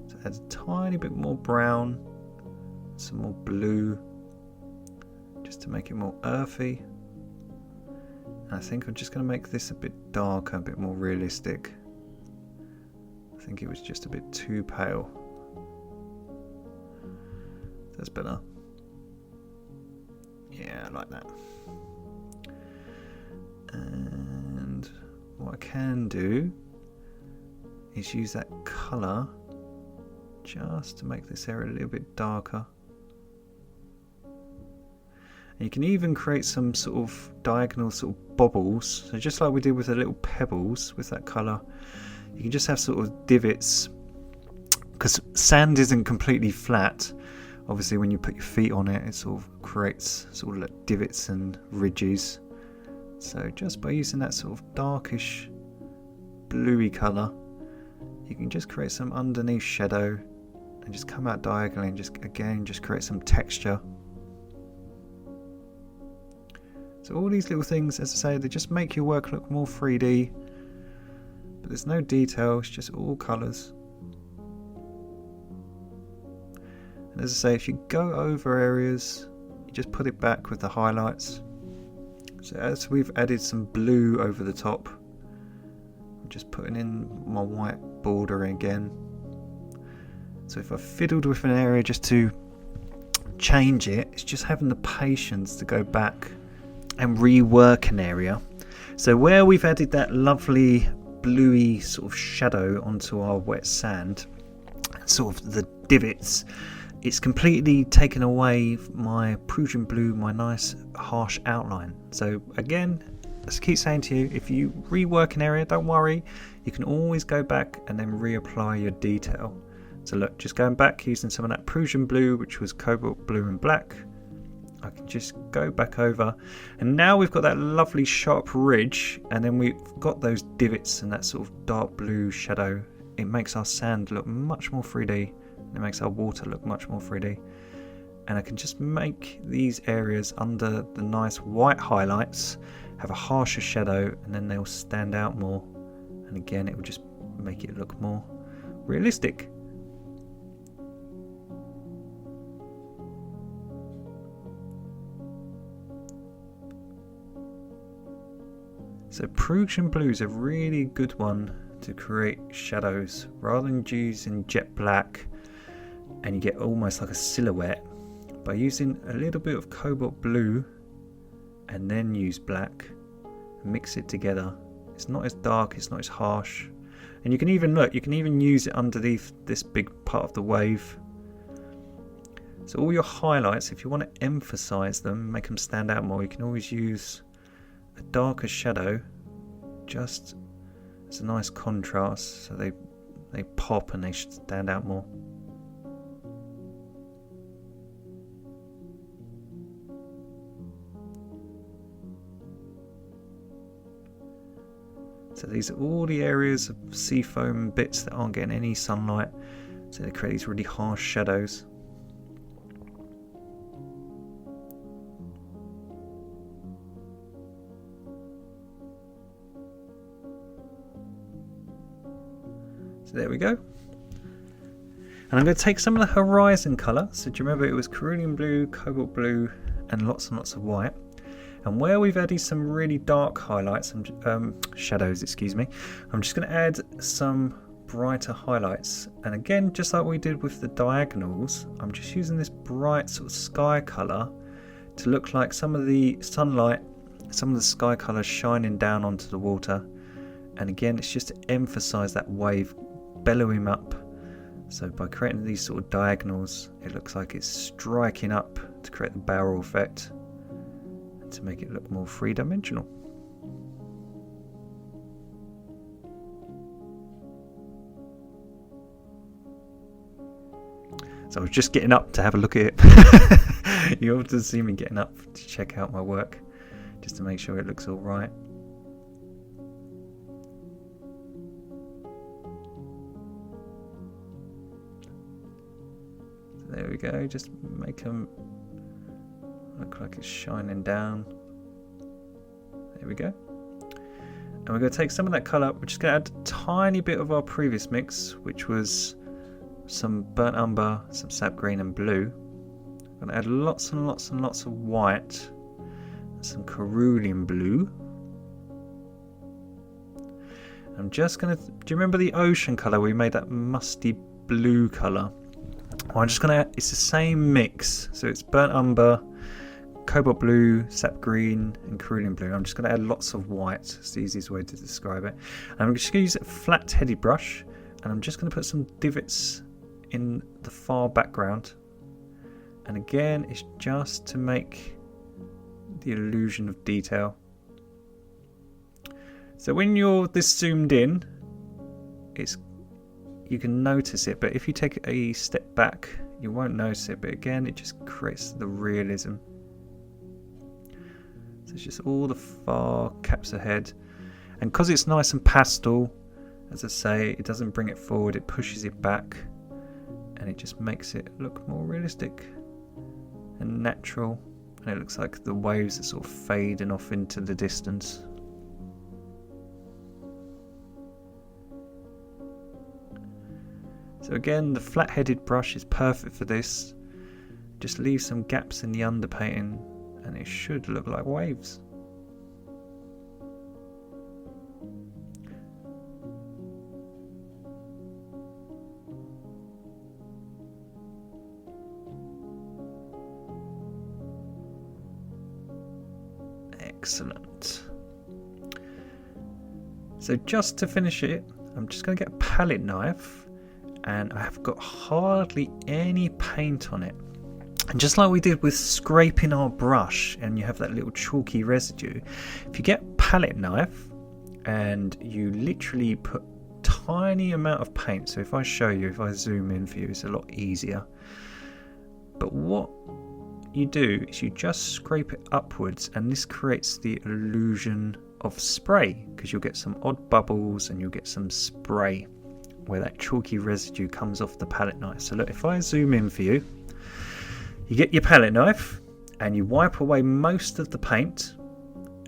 So add a tiny bit more brown, some more blue, just to make it more earthy. And I think I'm just going to make this a bit darker, a bit more realistic. I think it was just a bit too pale. That's better. Yeah, I like that. And what I can do is use that colour just to make this area a little bit darker. And you can even create some sort of diagonal sort of bobbles. So just like we did with the little pebbles with that colour, you can just have sort of divots, because sand isn't completely flat. Obviously when you put your feet on it, it sort of creates sort of like divots and ridges. So just by using that sort of darkish bluey colour, you can just create some underneath shadow and just come out diagonally and just create some texture. So all these little things, as I say, they just make your work look more 3D, but there's no detail, it's just all colours. And as I say, if you go over areas, you just put it back with the highlights. So as we've added some blue over the top, I'm just putting in my white border again. So if I fiddled with an area just to change it, it's just having the patience to go back and rework an area. So where we've added that lovely bluey sort of shadow onto our wet sand, sort of the divots, it's completely taken away my Prussian blue, my nice harsh outline. So again, as I keep saying to you, if you rework an area, don't worry, you can always go back and then reapply your detail. So look, just going back using some of that Prussian blue, which was cobalt blue and black, I can just go back over, and now we've got that lovely sharp ridge, and then we've got those divots and that sort of dark blue shadow. It makes our sand look much more 3D. It makes our water look much more 3D. And I can just make these areas under the nice white highlights have a harsher shadow, and then they'll stand out more. And again, it will just make it look more realistic. So Prussian blue is a really good one to create shadows, rather than using jet black and you get almost like a silhouette. By using a little bit of cobalt blue and then use black, mix it together, it's not as dark, it's not as harsh, and you can even look, you can even use it underneath this big part of the wave. So all your highlights, if you want to emphasize them, make them stand out more, you can always use a darker shadow just as a nice contrast, so they pop and they stand out more. So these are all the areas of seafoam bits that aren't getting any sunlight, so they create these really harsh shadows. So there we go. And I'm going to take some of the horizon colour. So do you remember it was cerulean blue, cobalt blue, and lots of white. And where we've added some really dark highlights, shadows, excuse me, I'm just going to add some brighter highlights. And again, just like we did with the diagonals, I'm just using this bright sort of sky colour to look like some of the sunlight, some of the sky colour shining down onto the water. And again, it's just to emphasise that wave bellowing up. So by creating these sort of diagonals, it looks like it's striking up to create the barrel effect, to make it look more three-dimensional. So I was just getting up to have a look at it. You often see me getting up to check out my work, just to make sure it looks all right. So there we go, just make them look like it's shining down. we go. And we're going to take some of that colour, we're just going to add a tiny bit of our previous mix, which was some burnt umber, some sap green and blue. I'm going to add lots and lots and lots of white, and some cerulean blue. I'm just going to, do you remember the ocean colour? We made that musty blue colour. Well, I'm just going to, it's the same mix. So it's burnt umber, cobalt blue, sap green and cerulean blue. I'm just going to add lots of white. It's the easiest way to describe it. And I'm just going to use a flat headed brush, and I'm just going to put some divots in the far background. And again, it's just to make the illusion of detail. So when you're this zoomed in, you can notice it, but if you take a step back, you won't notice it. But again, it just creates the realism. So it's just all the far caps ahead, and because it's nice and pastel, as I say, it doesn't bring it forward, it pushes it back, and it just makes it look more realistic and natural, and it looks like the waves are sort of fading off into the distance. So again, the flat-headed brush is perfect for this. Just leave some gaps in the underpainting and it should look like waves. Excellent. So just to finish it, I'm just going to get a palette knife, and I have got hardly any paint on it. And just like we did with scraping our brush and you have that little chalky residue, if you get a palette knife and you literally put tiny amount of paint, so if I show you, if I zoom in for you, it's a lot easier. But what you do is you just scrape it upwards, and this creates the illusion of spray, because you'll get some odd bubbles and you'll get some spray where that chalky residue comes off the palette knife. So look, if I zoom in for you, you get your palette knife and you wipe away most of the paint,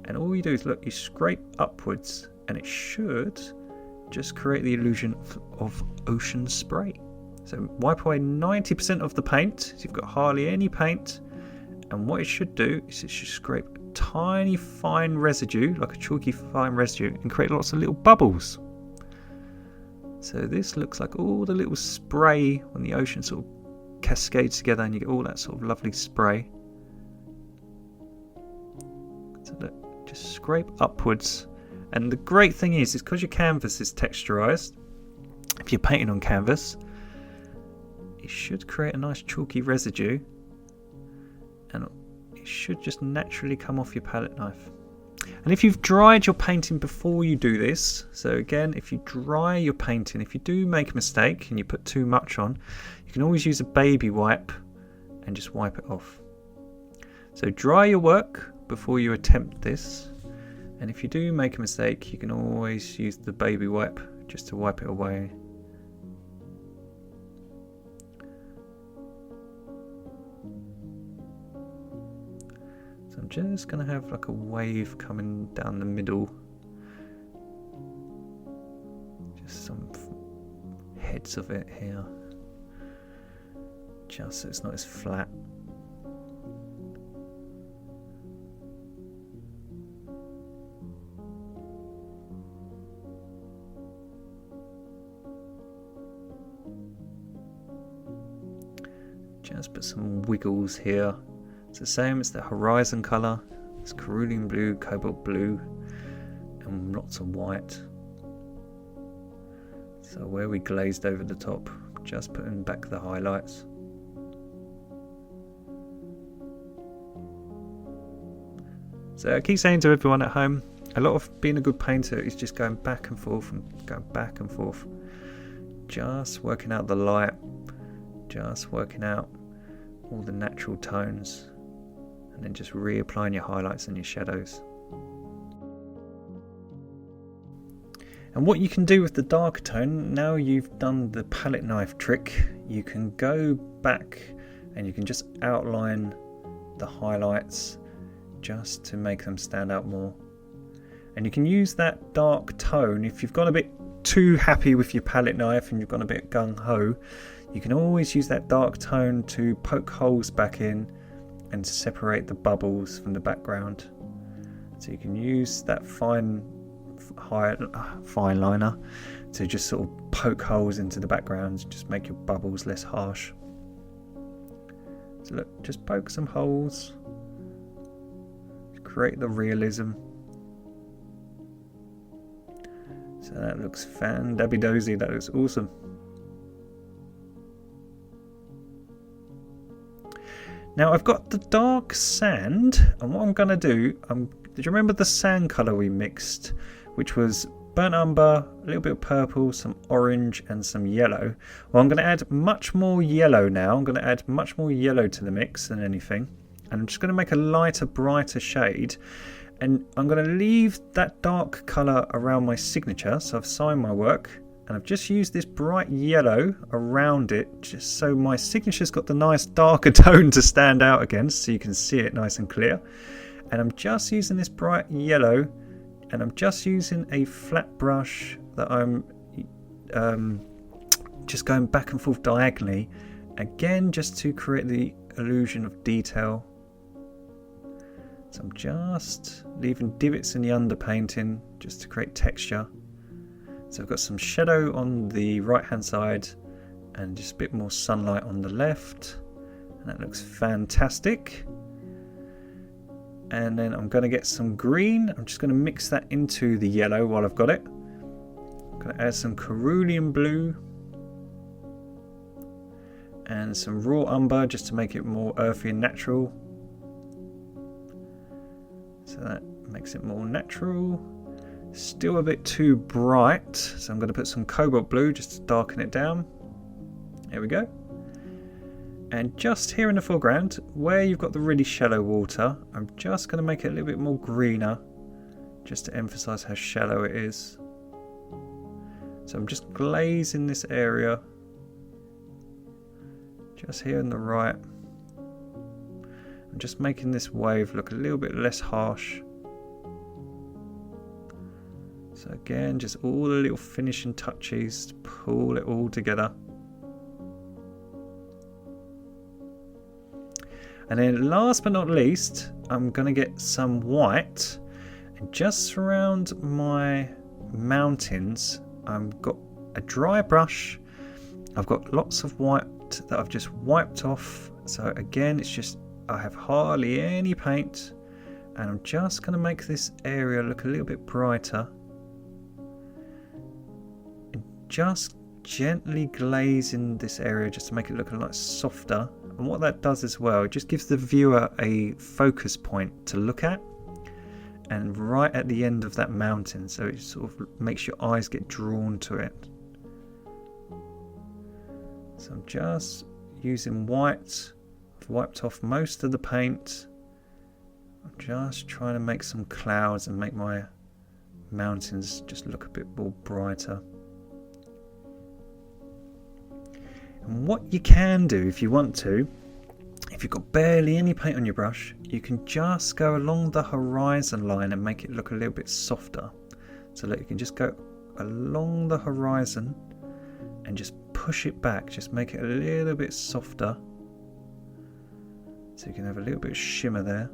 and all you do is look, you scrape upwards, and it should just create the illusion of ocean spray. So wipe away 90% of the paint, so you've got hardly any paint, and what it should do is it should scrape a tiny fine residue, like a chalky fine residue, and create lots of little bubbles. So this looks like all the little spray when the ocean sort of cascades together, and you get all that sort of lovely spray. So look, just scrape upwards, and the great thing is because your canvas is texturized, if you're painting on canvas, it should create a nice chalky residue, and it should just naturally come off your palette knife. And if you've dried your painting before you do this, so again, if you dry your painting, if you do make a mistake and you put too much on, you can always use a baby wipe and just wipe it off. So dry your work before you attempt this, and if you do make a mistake, you can always use the baby wipe just to wipe it away. So I'm just going to have like a wave coming down the middle. Just some heads of it here. Just so it's not as flat. Just put some wiggles here. It's the same as the horizon colour. It's cerulean blue, cobalt blue, and lots of white. So where we glazed over the top, just putting back the highlights. So I keep saying to everyone at home, a lot of being a good painter is just going back and forth and going back and forth. Just working out the light, just working out all the natural tones, and then just reapplying your highlights and your shadows. And what you can do with the darker tone, now you've done the palette knife trick, you can go back and you can just outline the highlights just to make them stand out more. And you can use that dark tone if you've got a bit too happy with your palette knife and you've gone a bit gung-ho. You can always use that dark tone to poke holes back in and separate the bubbles from the background. So you can use that fine liner to just sort of poke holes into the background, just make your bubbles less harsh. So look, just poke some holes, create the realism. So that looks fan-dabby-dozy, that looks awesome. Now I've got the dark sand, and what I'm going to do, did you remember the sand colour we mixed, which was burnt umber, a little bit of purple, some orange and some yellow? Well, I'm going to add much more yellow now. I'm going to add much more yellow to the mix than anything. And I'm just going to make a lighter, brighter shade. And I'm going to leave that dark colour around my signature. So I've signed my work. And I've just used this bright yellow around it, just so my signature's got the nice darker tone to stand out against, so you can see it nice and clear. And I'm just using this bright yellow, and I'm just using a flat brush that I'm just going back and forth diagonally, again just to create the illusion of detail. So I'm just leaving divots in the underpainting just to create texture. So I've got some shadow on the right hand side and just a bit more sunlight on the left, and that looks fantastic. And then I'm going to get some green. I'm just going to mix that into the yellow while I've got it. I'm going to add some cerulean blue and some raw umber just to make it more earthy and natural. So that makes it more natural. Still a bit too bright, so I'm going to put some cobalt blue just to darken it down. There we go. And just here in the foreground, where you've got the really shallow water, I'm just going to make it a little bit more greener, just to emphasize how shallow it is. So I'm just glazing this area, just here on the right. I'm just making this wave look a little bit less harsh. So again, just all the little finishing touches to pull it all together. And then last but not least, I'm going to get some white and just surround my mountains. I've got a dry brush. I've got lots of white that I've just wiped off. So again, it's just, I have hardly any paint, and I'm just going to make this area look a little bit brighter. Just gently glazing this area just to make it look a lot softer. And what that does as well, it just gives the viewer a focus point to look at, and right at the end of that mountain, so it sort of makes your eyes get drawn to it. So I'm just using white. I've wiped off most of the paint. I'm just trying to make some clouds and make my mountains just look a bit more brighter. And what you can do if you want to, if you've got barely any paint on your brush, you can just go along the horizon line and make it look a little bit softer. So that you can just go along the horizon and just push it back, just make it a little bit softer. So you can have a little bit of shimmer there.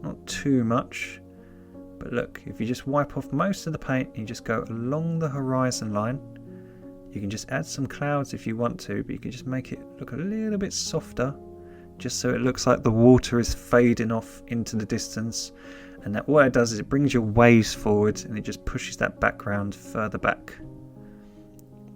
Not too much, but look, if you just wipe off most of the paint and you just go along the horizon line, you can just add some clouds if you want to, but you can just make it look a little bit softer, just so it looks like the water is fading off into the distance. And that what it does is it brings your waves forward and it just pushes that background further back.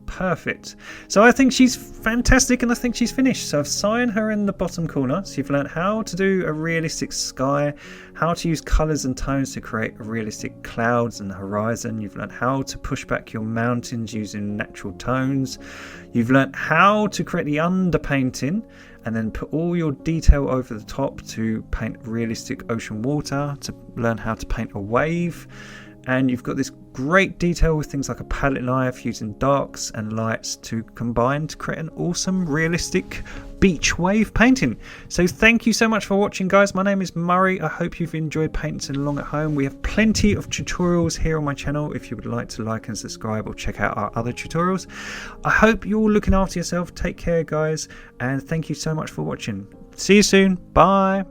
Perfect. So I think she's fantastic, and I think she's finished. So I've signed her in the bottom corner. So you've learned how to do a realistic sky, how to use colours and tones to create realistic clouds and horizon. You've learned how to push back your mountains using natural tones. You've learned how to create the underpainting and then put all your detail over the top to paint realistic ocean water, to learn how to paint a wave. And you've got this great detail with things like a palette knife using darks and lights to combine to create an awesome realistic beach wave painting. So thank you so much for watching, guys. My name is Murray. I hope you've enjoyed painting along at home. We have plenty of tutorials here on my channel if you would like to like and subscribe or check out our other tutorials. I hope you're all looking after yourself. Take care, guys, and thank you so much for watching. See you soon. Bye.